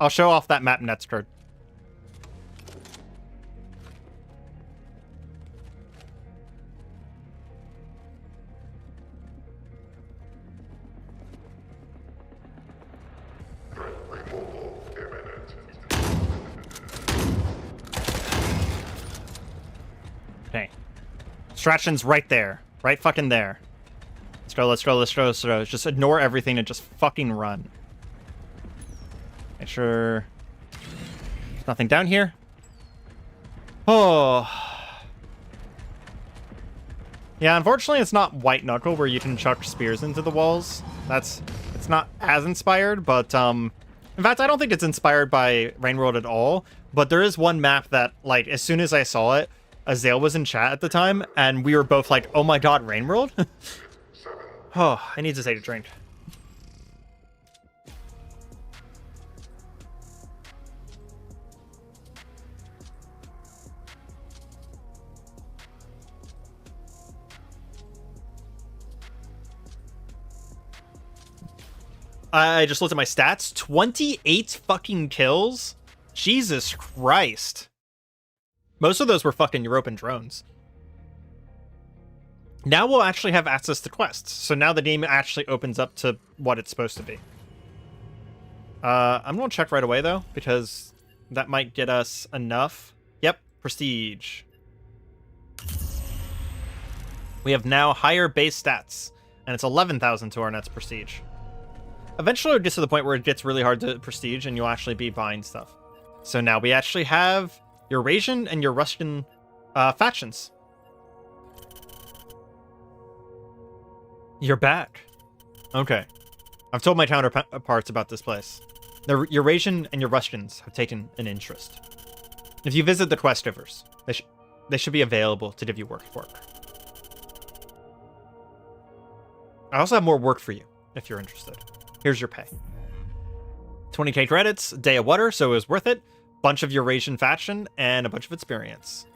I'll show off that map next turn. Okay. Extraction's right there. Right fucking there. Let's go, let's go, let's go, let's go. Just ignore everything and just fucking run. Make sure there's nothing down here. Oh. Yeah, unfortunately it's not White Knuckle where you can chuck spears into the walls. It's not as inspired, but in fact I don't think it's inspired by Rain World at all. But there is one map that, like, as soon as I saw it, Azale was in chat at the time, and we were both like, oh my god, Rain World? Oh, I need to take a drink. I just looked at my stats. 28 fucking kills? Jesus Christ. Most of those were fucking European drones. Now we'll actually have access to quests. So now the game actually opens up to what it's supposed to be. I'm going to check right away, though, because that might get us enough. Yep, prestige. We have now higher base stats. And it's 11,000 to our net's prestige. Eventually, it gets to the point where it gets really hard to prestige, and you'll actually be buying stuff. So now we actually have Eurasian and Eurasian factions. You're back. Okay. I've told my counterparts about this place. The Eurasian and Eurasians have taken an interest. If you visit the quest givers, they should be available to give you work. I also have more work for you, if you're interested. Here's your pay. 20k credits, a day of water, so it was worth it. Bunch of Eurasian faction, and a bunch of experience.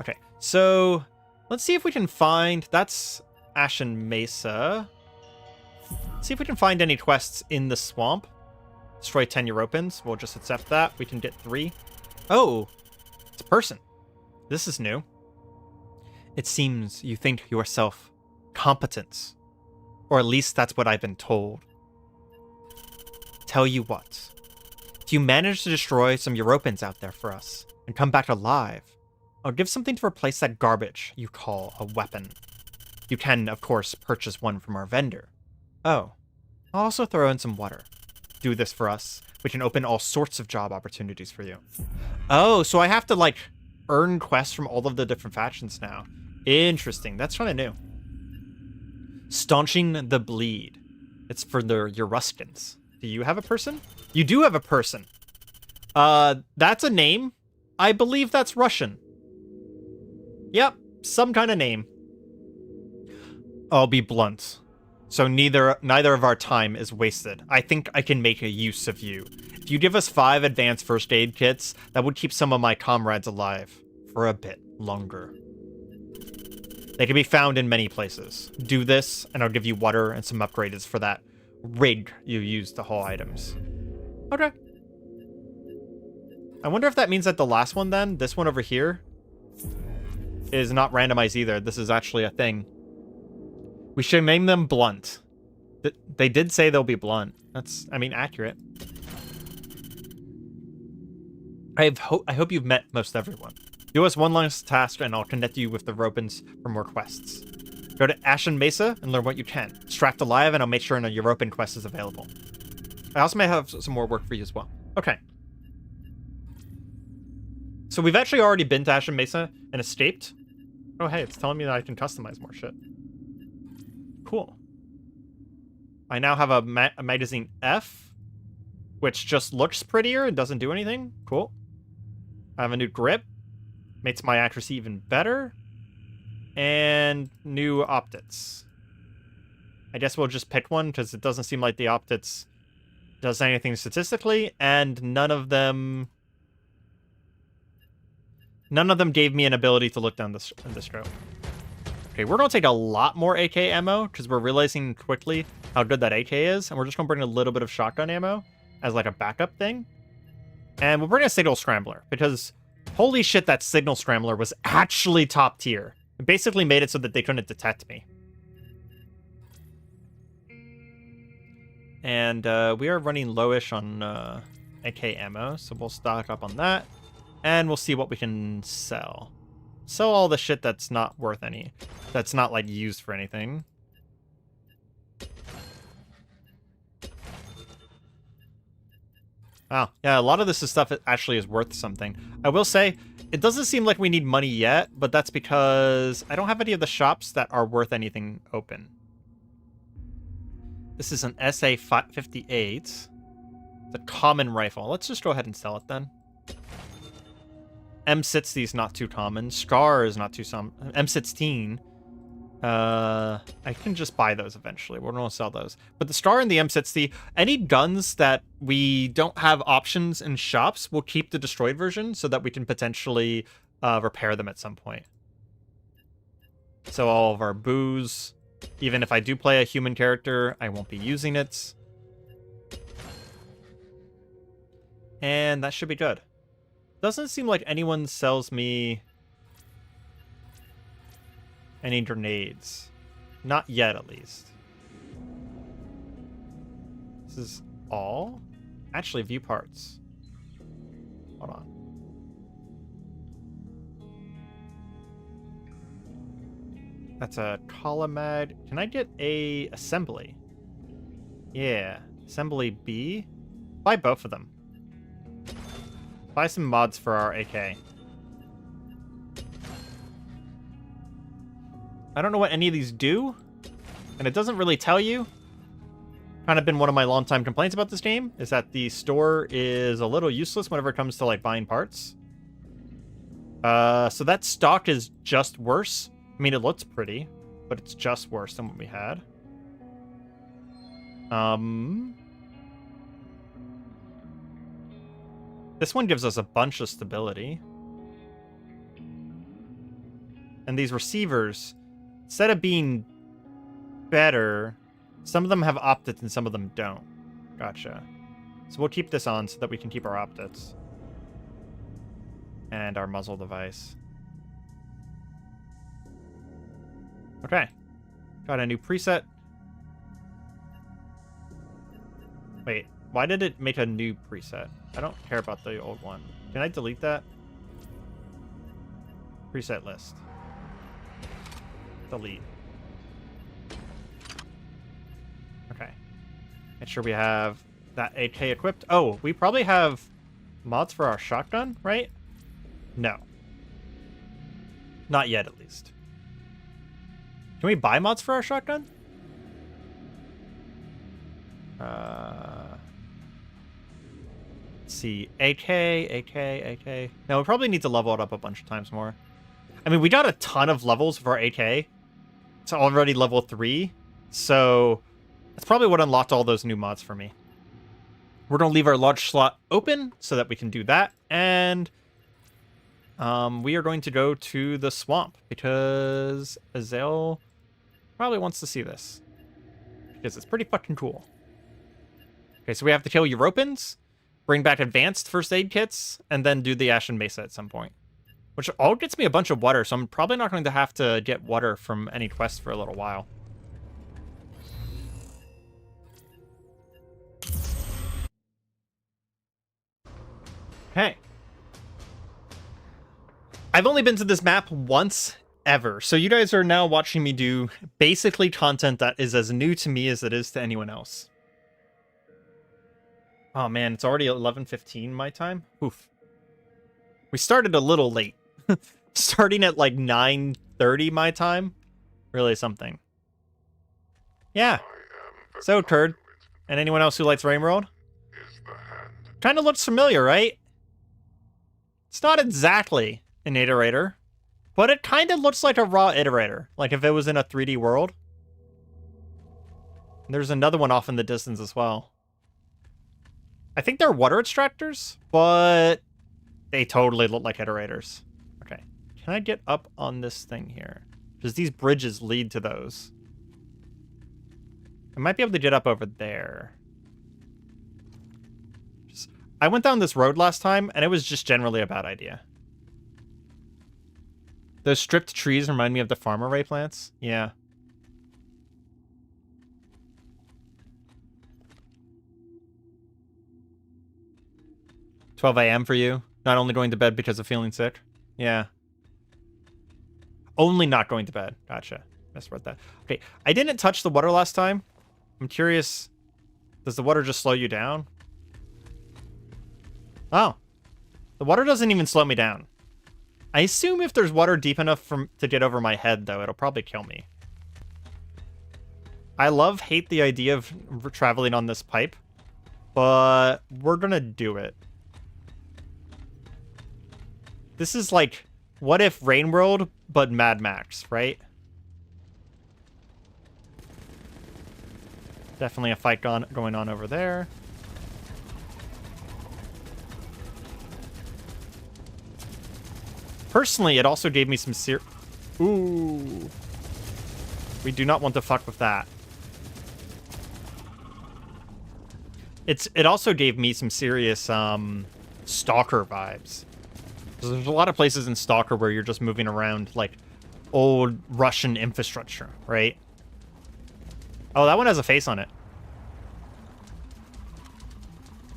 Okay, so let's see if we can find... That's Ashen Mesa. Let's see if we can find any quests in the swamp. Destroy 10 Europans. We'll just accept that. We can get 3. Oh, it's a person. This is new. It seems you think yourself competent. Or at least that's what I've been told. Tell you what. If you manage to destroy some Europans out there for us, and come back alive, I'll give something to replace that garbage you call a weapon. You can, of course, purchase one from our vendor. Oh, I'll also throw in some water. Do this for us. We can open all sorts of job opportunities for you. Oh, so I have to, like, earn quests from all of the different factions now. Interesting. That's kind of new. Staunching the Bleed. It's for the Eurasians. Do you have a person? You do have a person. That's a name. I believe that's Russian. Yep, some kind of name. I'll be blunt. So neither of our time is wasted. I think I can make a use of you. If you give us 5 advanced first aid kits, that would keep some of my comrades alive for a bit longer. They can be found in many places. Do this, and I'll give you water and some upgrades for that rig you use to haul items. Okay. I wonder if that means that the last one then, this one over here, is not randomized either. This is actually a thing. We should name them Blunt. They did say they'll be blunt. That's, I mean, accurate. I hope you've met most everyone. Do us one last task and I'll connect you with the Europans for more quests. Go to Ashen Mesa and learn what you can. Strapped alive and I'll make sure a European quest is available. I also may have some more work for you as well. Okay. So we've actually already been to Ashen Mesa and escaped. Oh, hey, it's telling me that I can customize more shit. Cool. I now have a magazine F, which just looks prettier and doesn't do anything. Cool. I have a new grip. Makes my accuracy even better. And new optics. I guess we'll just pick one because it doesn't seem like the optics does anything statistically, and none of them gave me an ability to look down the scope. Okay, we're going to take a lot more AK ammo because we're realizing quickly how good that AK is, and we're just going to bring a little bit of shotgun ammo as like a backup thing. And we'll bring a signal scrambler because holy shit, that signal scrambler was actually top tier. It basically made it so that they couldn't detect me. And we are running lowish on AK ammo, so we'll stock up on that. And we'll see what we can sell. Sell all the shit that's not worth any. That's not, like, used for anything. Wow. Yeah, a lot of this stuff actually is worth something. I will say, it doesn't seem like we need money yet, but that's because I don't have any of the shops that are worth anything open. This is an SA-58. It's a common rifle. Let's just go ahead and sell it then. M60 is not too common. Scar is not too M16. I can just buy those eventually. We're going to sell those. But the Scar and the M60, any guns that we don't have options in shops, we'll keep the destroyed version so that we can potentially repair them at some point. So all of our booze, even if I do play a human character, I won't be using it. And that should be good. Doesn't seem like anyone sells me any grenades. Not yet, at least. This is all? Actually, view parts. Hold on. That's a column. Can I get a assembly? Yeah. Assembly B? Buy both of them. Buy some mods for our AK. I don't know what any of these do, and it doesn't really tell you. Kind of been one of my long-time complaints about this game, is that the store is a little useless whenever it comes to, like, buying parts. So that stock is just worse. I mean, it looks pretty, but it's just worse than what we had. This one gives us a bunch of stability. And these receivers, instead of being better, some of them have optics and some of them don't. Gotcha. So we'll keep this on so that we can keep our optics. And our muzzle device. Okay. Got a new preset. Wait, why did it make a new preset? I don't care about the old one. Can I delete that? Preset list. Delete. Okay. Make sure we have that AK equipped. Oh, we probably have mods for our shotgun, right? No. Not yet, at least. Can we buy mods for our shotgun? Let's see. AK. No, we probably need to level it up a bunch of times more. I mean, we got a ton of levels for our AK. It's already level 3. So that's probably what unlocked all those new mods for me. We're going to leave our large slot open so that we can do that. And we are going to go to the swamp because Azael probably wants to see this. Because it's pretty fucking cool. Okay, so we have to kill Europans, bring back advanced first aid kits, and then do the Ashen Mesa at some point. Which all gets me a bunch of water, so I'm probably not going to have to get water from any quest for a little while. Okay. I've only been to this map once ever, so you guys are now watching me do basically content that is as new to me as it is to anyone else. Oh man, it's already 11:15 my time. Oof. We started a little late. Starting at like 9:30 my time. Really something. Yeah. So, Kurd, and anyone else who likes RainWorld? Kind of looks familiar, right? It's not exactly an iterator, but it kind of looks like a raw iterator, like if it was in a 3D world. And there's another one off in the distance as well. I think they're water extractors, but they totally look like iterators. Okay. Can I get up on this thing here? Because these bridges lead to those. I might be able to get up over there. I went down this road last time, and it was just generally a bad idea. Those stripped trees remind me of the farm array plants. Yeah. $12 a.m. for you? Not only going to bed because of feeling sick? Yeah. Only not going to bed. Gotcha. Misread that. Okay, I didn't touch the water last time. I'm curious, does the water just slow you down? Oh. The water doesn't even slow me down. I assume if there's water deep enough to get over my head, though, it'll probably kill me. I hate the idea of traveling on this pipe, but we're gonna do it. This is like, what if RainWorld, but Mad Max, right? Definitely a fight going on over there. Personally, it also gave me some Ooh. We do not want to fuck with that. It also gave me some serious Stalker vibes. There's a lot of places in Stalker where you're just moving around like old Russian infrastructure, right? Oh, that one has a face on it.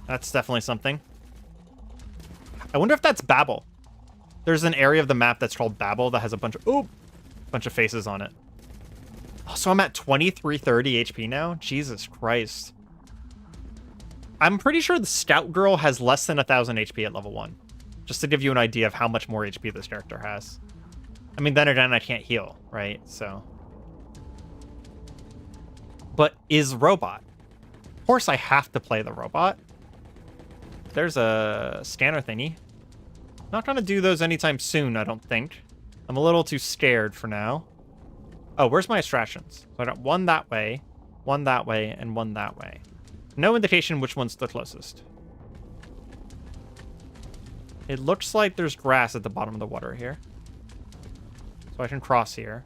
That's definitely something. I wonder if that's Babel. There's an area of the map that's called Babel that has a bunch of faces on it. Oh, so I'm at 2330 HP now? Jesus Christ. I'm pretty sure the Scout Girl has less than 1000 HP at level 1. Just to give you an idea of how much more HP this character has. I mean, then again, I can't heal, right? So. But is robot. Of course I have to play the robot. There's a scanner thingy. Not gonna do those anytime soon, I don't think. I'm a little too scared for now. Oh, where's my extractions? So I got one that way, and one that way. No indication which one's the closest. It looks like there's grass at the bottom of the water here. So I can cross here.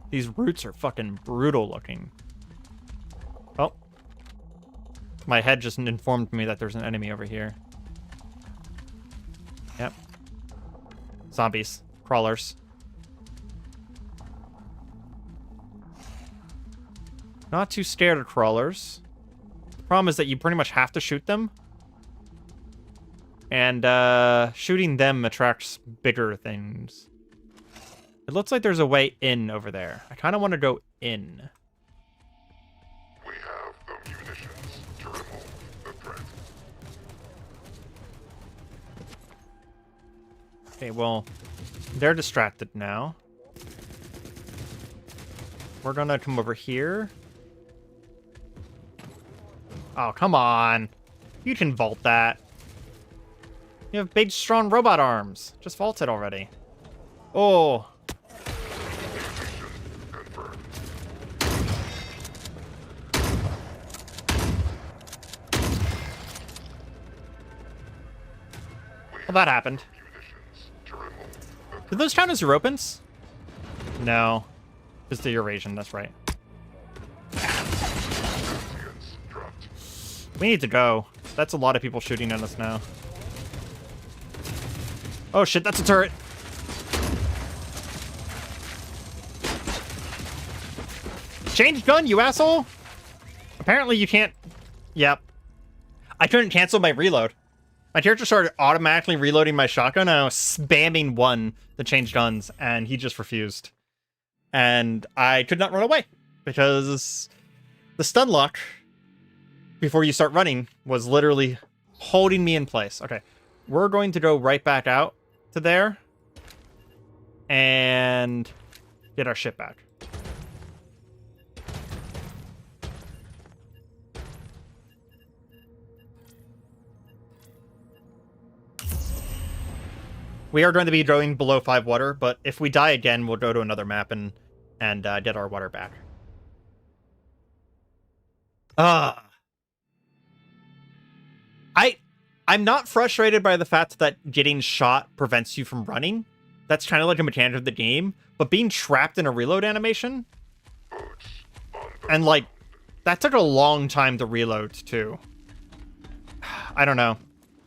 These roots are fucking brutal looking. Oh. My head just informed me that there's an enemy over here. Yep. Zombies. Crawlers. Not too scared of crawlers. The problem is that you pretty much have to shoot them. And shooting them attracts bigger things. It looks like there's a way in over there. I kind of want to go in. We have the munitions to remove the threat. Okay, well, they're distracted now. We're gonna come over here. Oh, come on. You can vault that. You have big, strong robot arms. Just vault it already. Oh. Well, that happened. Did those count as Europans? No. Just the Eurasian, that's right. We need to go. That's a lot of people shooting at us now. Oh shit, that's a turret. Change gun, you asshole! Apparently you can't... Yep. I couldn't cancel my reload. My character started automatically reloading my shotgun, and I was spamming one to change guns, and he just refused. And I could not run away, because the stun lock, before you start running, was literally holding me in place. Okay, we're going to go right back out to there, and get our shit back. We are going to be going below 5 water, but if we die again, we'll go to another map and get our water back. I'm not frustrated by the fact that getting shot prevents you from running. That's kind of like a mechanic of the game, but being trapped in a reload animation, and like, that took a long time to reload too. I don't know.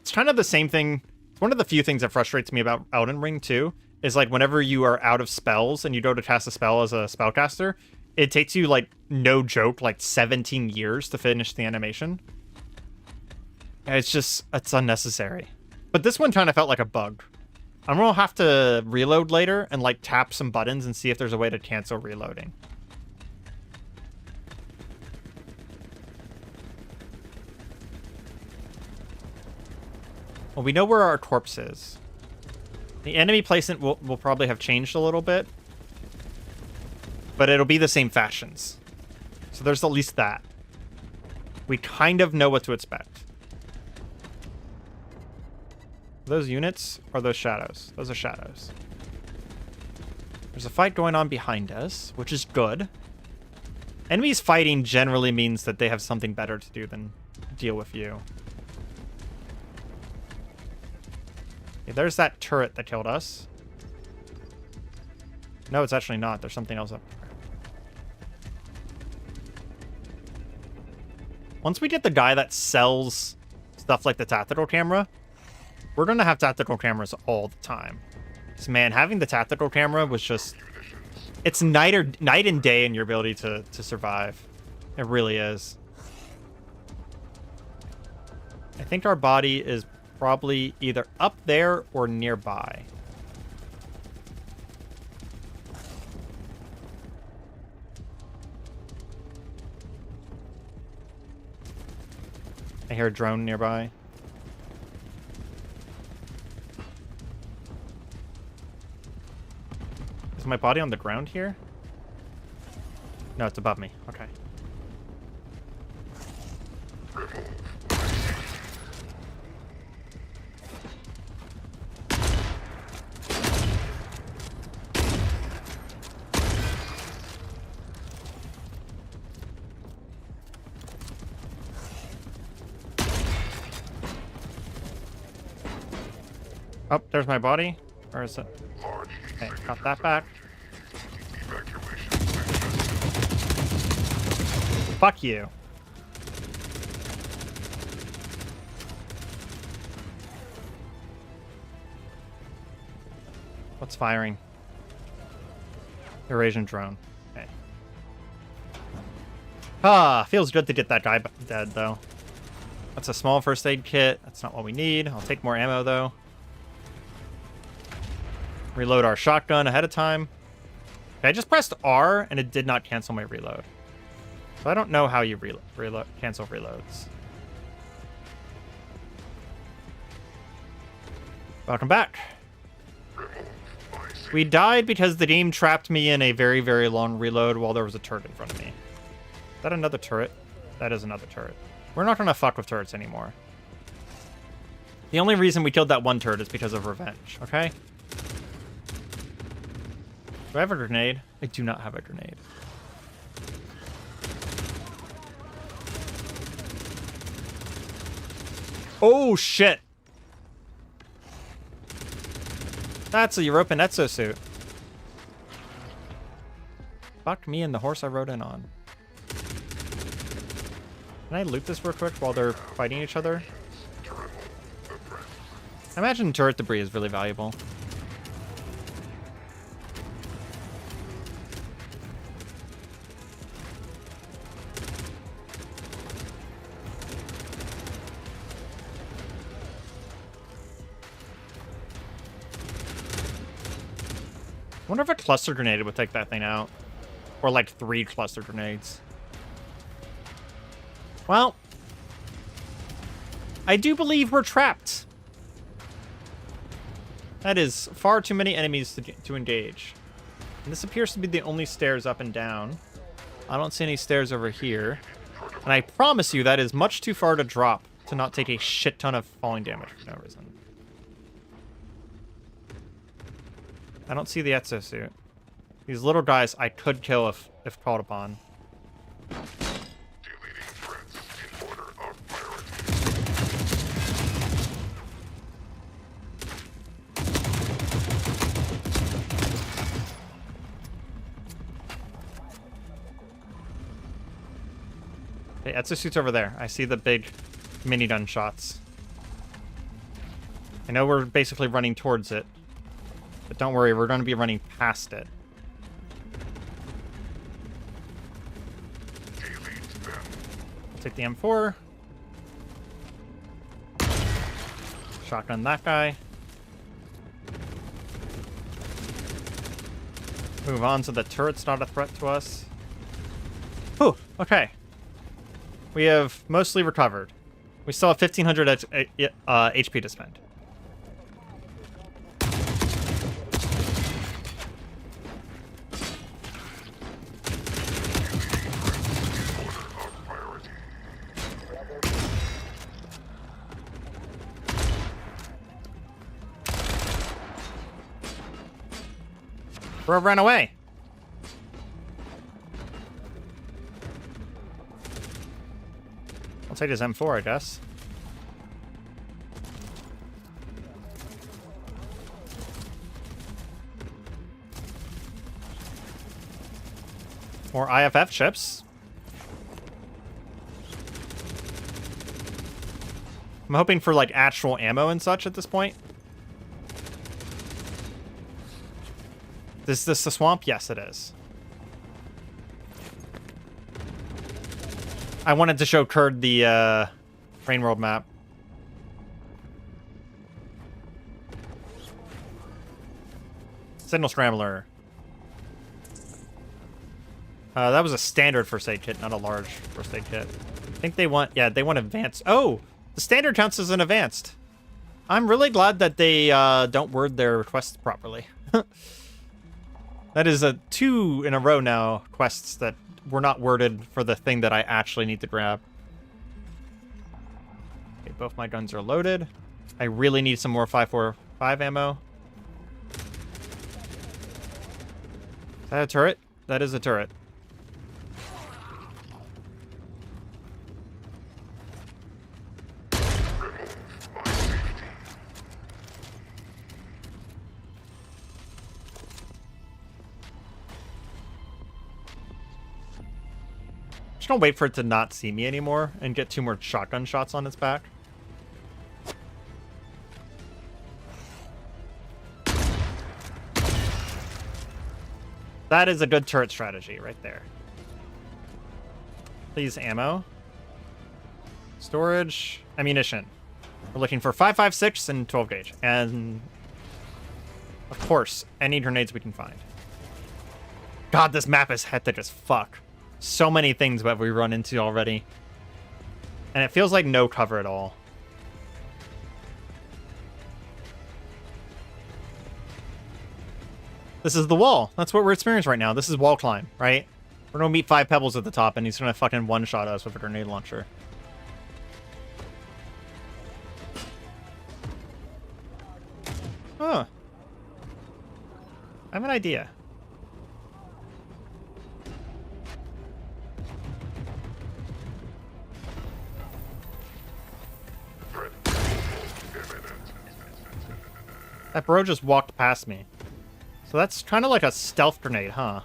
It's kind of the same thing. One of the few things that frustrates me about Elden Ring too is like whenever you are out of spells and you go to cast a spell as a spellcaster, it takes you like, no joke, like 17 years to finish the animation. It's unnecessary. But this one kind of felt like a bug. I'm gonna have to reload later and like tap some buttons and see if there's a way to cancel reloading. Well, we know where our corpse is. The enemy placement will probably have changed a little bit. But it'll be the same fashions. So there's at least that. We kind of know what to expect. Those units or those shadows? Those are shadows. There's a fight going on behind us, which is good. Enemies fighting generally means that they have something better to do than deal with you. Okay, there's that turret that killed us. No, it's actually not. There's something else up there. Once we get the guy that sells stuff like the tactical camera, we're going to have tactical cameras all the time. So, man, having the tactical camera was just... It's night and day in your ability to survive. It really is. I think our body is probably either up there or nearby. I hear a drone nearby. Is my body on the ground here? No, it's above me. Okay. Oh, there's my body. Where is it? Okay, got that back. Fuck you. What's firing? Eurasian drone. Okay. Ah, feels good to get that guy dead, though. That's a small first aid kit. That's not what we need. I'll take more ammo, though. Reload our shotgun ahead of time. Okay, I just pressed R, and it did not cancel my reload. So I don't know how you cancel reloads. Welcome back. We died because the game trapped me in a very, very long reload while there was a turret in front of me. Is that another turret? That is another turret. We're not going to fuck with turrets anymore. The only reason we killed that one turret is because of revenge, okay? Do I have a grenade? I do not have a grenade. Oh, shit. That's a European exosuit. Fuck me and the horse I rode in on. Can I loot this real quick while they're fighting each other? I imagine turret debris is really valuable. I wonder if a cluster grenade would take that thing out. Or like 3 cluster grenades. Well, I do believe we're trapped. That is far too many enemies to engage. And this appears to be the only stairs up and down. I don't see any stairs over here. And I promise you that is much too far to drop to not take a shit ton of falling damage for no reason. I don't see the exosuit. These little guys I could kill if called upon. Deleting threats in order of priority. Okay, exosuit's over there. I see the big minigun shots. I know we're basically running towards it. But don't worry, we're going to be running past it. I'll take the M4. Shotgun that guy. Move on so the turret's not a threat to us. Whew, okay. We have mostly recovered. We still have 1,500 HP to spend. Bro ran away. I'll take his M4, I guess. More IFF chips. I'm hoping for like actual ammo and such at this point. Is this the swamp? Yes, it is. I wanted to show Kurd the Rain World map. Signal Scrambler. That was a standard first aid kit, not a large first aid kit. think they want, yeah, they want advanced. Oh, the standard counts as an advanced. I'm really glad that they don't word their requests properly. That is 2 in a row now, quests that were not worded for the thing that I actually need to grab. Okay, both my guns are loaded. I really need some more 5.45 ammo. Is that a turret? That is a turret. Just gonna wait for it to not see me anymore and get 2 more shotgun shots on its back. That is a good turret strategy right there. Please, ammo. Storage. Ammunition. We're looking for 5.56 and 12 gauge. And, of course, any grenades we can find. God, this map is hectic as fuck. So many things that we run into already. And it feels like no cover at all. This is the wall. That's what we're experiencing right now. This is wall climb, right? We're gonna meet 5 pebbles at the top, and he's gonna fucking one-shot us with a grenade launcher. Huh. I have an idea. That bro just walked past me. So that's kind of like a stealth grenade, huh?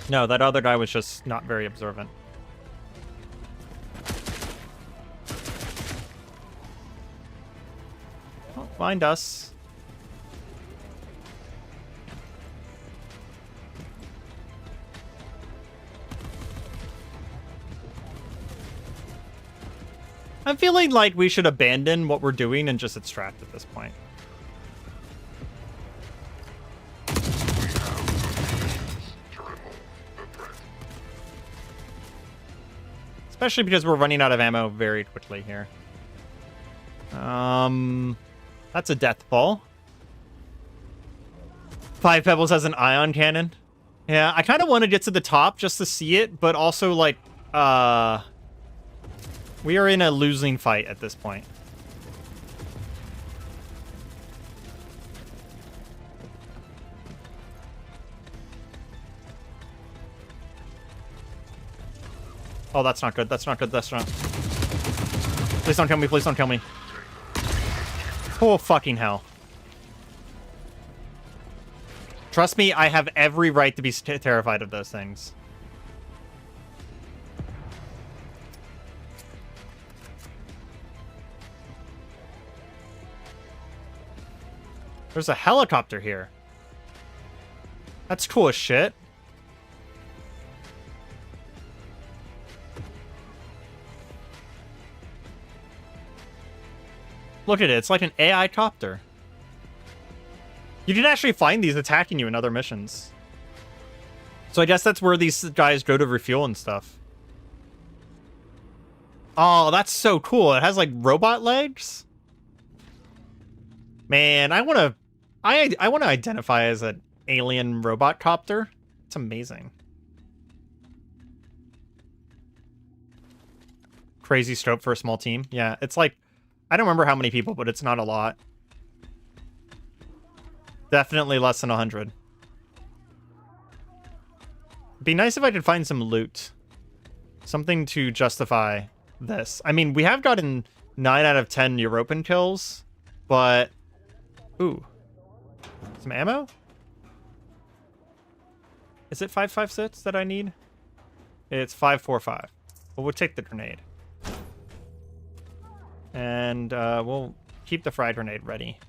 No, that other guy was just not very observant. Don't find us. I'm feeling like we should abandon what we're doing and just extract at this point. Especially because we're running out of ammo very quickly here. That's a death ball. 5 pebbles has an ion cannon. Yeah, I kind of want to get to the top just to see it, but also like, we are in a losing fight at this point. Oh, that's not good. That's not good. That's not... Please don't kill me. Please don't kill me. Oh, fucking hell. Trust me, I have every right to be terrified of those things. There's a helicopter here. That's cool as shit. Look at it. It's like an AI copter. You can actually find these attacking you in other missions. So I guess that's where these guys go to refuel and stuff. Oh, that's so cool. It has like robot legs. Man, I want to identify as an alien robot copter. It's amazing. Crazy scope for a small team. Yeah, it's like, I don't remember how many people, but it's not a lot. Definitely less than 100. It'd be nice if I could find some loot. Something to justify this. I mean, we have gotten 9 out of 10 European kills, but... Ooh. Some ammo? Is it 5.56 that I need? It's 5.45. Well, we'll take the grenade. And we'll keep the fried grenade ready.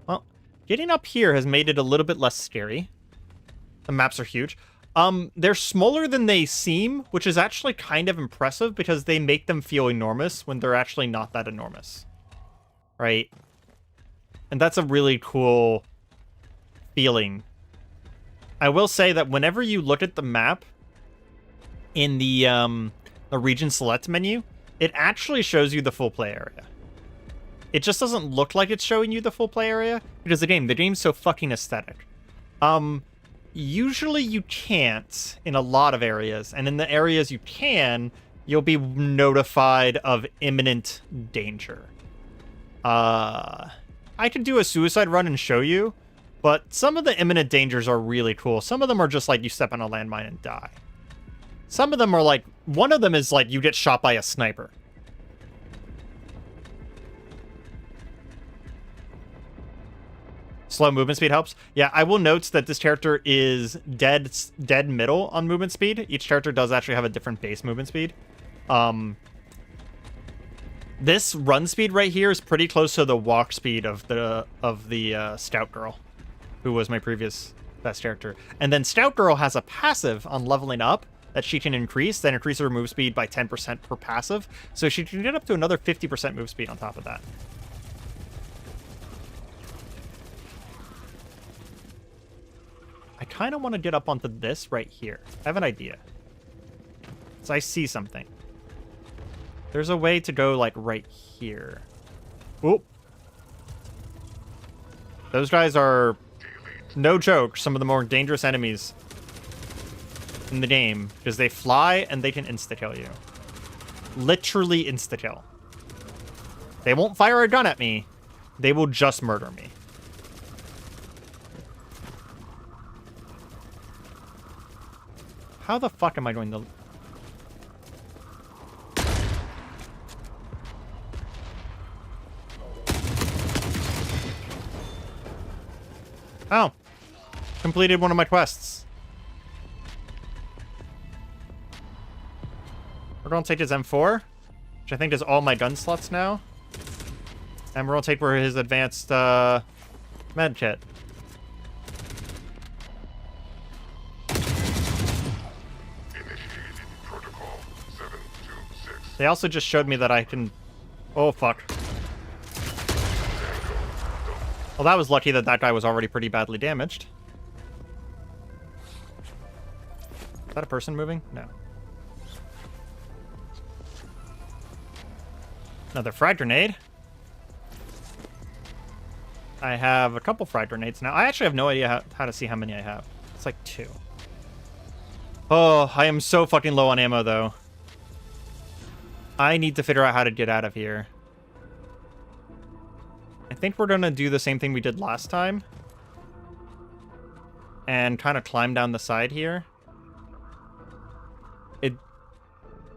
Well, getting up here has made it a little bit less scary. The maps are huge. They're smaller than they seem, which is actually kind of impressive because they make them feel enormous when they're actually not that enormous. Right? And that's a really cool feeling. I will say that whenever you look at the map in the region select menu, it actually shows you the full play area. It just doesn't look like it's showing you the full play area because the game's so fucking aesthetic. Usually you can't in a lot of areas, and in the areas you can, you'll be notified of imminent danger. I could do a suicide run and show you, but some of the imminent dangers are really cool. Some of them are just like you step on a landmine and die. Some of them are like, one of them is like you get shot by a sniper. Slow movement speed helps. Yeah, I will note that this character is dead middle on movement speed. Each character does actually have a different base movement speed. This run speed right here is pretty close to the walk speed of the Scout Girl, who was my previous best character. And then Scout Girl has a passive on leveling up that she can increase, then increase her move speed by 10% per passive. So she can get up to another 50% move speed on top of that. I kind of want to get up onto this right here. I have an idea. So I see something. There's a way to go, like, right here. Oop. Those guys are, no joke, some of the more dangerous enemies in the game, because they fly and they can insta-kill you. Literally insta-kill. They won't fire a gun at me. They will just murder me. How the fuck am I going to... Oh. Completed one of my quests. We're going to take his M4, which I think is all my gun slots now. And we're going to take for his advanced med kit. They also just showed me that I can... Oh, fuck. Well, that was lucky that that guy was already pretty badly damaged. Is that a person moving? No. Another frag grenade. I have a couple frag grenades now. I actually have no idea how to see how many I have. It's like 2. Oh, I am so fucking low on ammo, though. I need to figure out how to get out of here. I think we're going to do the same thing we did last time. And kind of climb down the side here.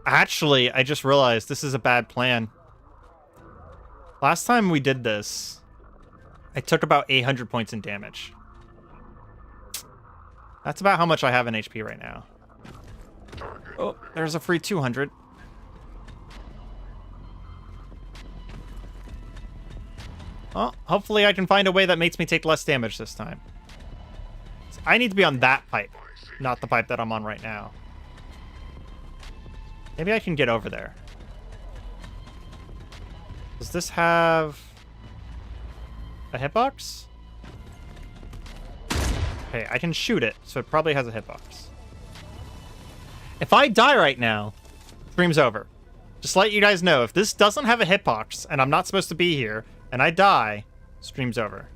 Actually, I just realized this is a bad plan. Last time we did this, I took about 800 points in damage. That's about how much I have in HP right now. Oh, there's a free 200. Well, hopefully I can find a way that makes me take less damage this time. I need to be on that pipe, not the pipe that I'm on right now. Maybe I can get over there. Does this have a hitbox? Okay, I can shoot it, so it probably has a hitbox. If I die right now, stream's over. Just let you guys know, if this doesn't have a hitbox, and I'm not supposed to be here, and I die, stream's over.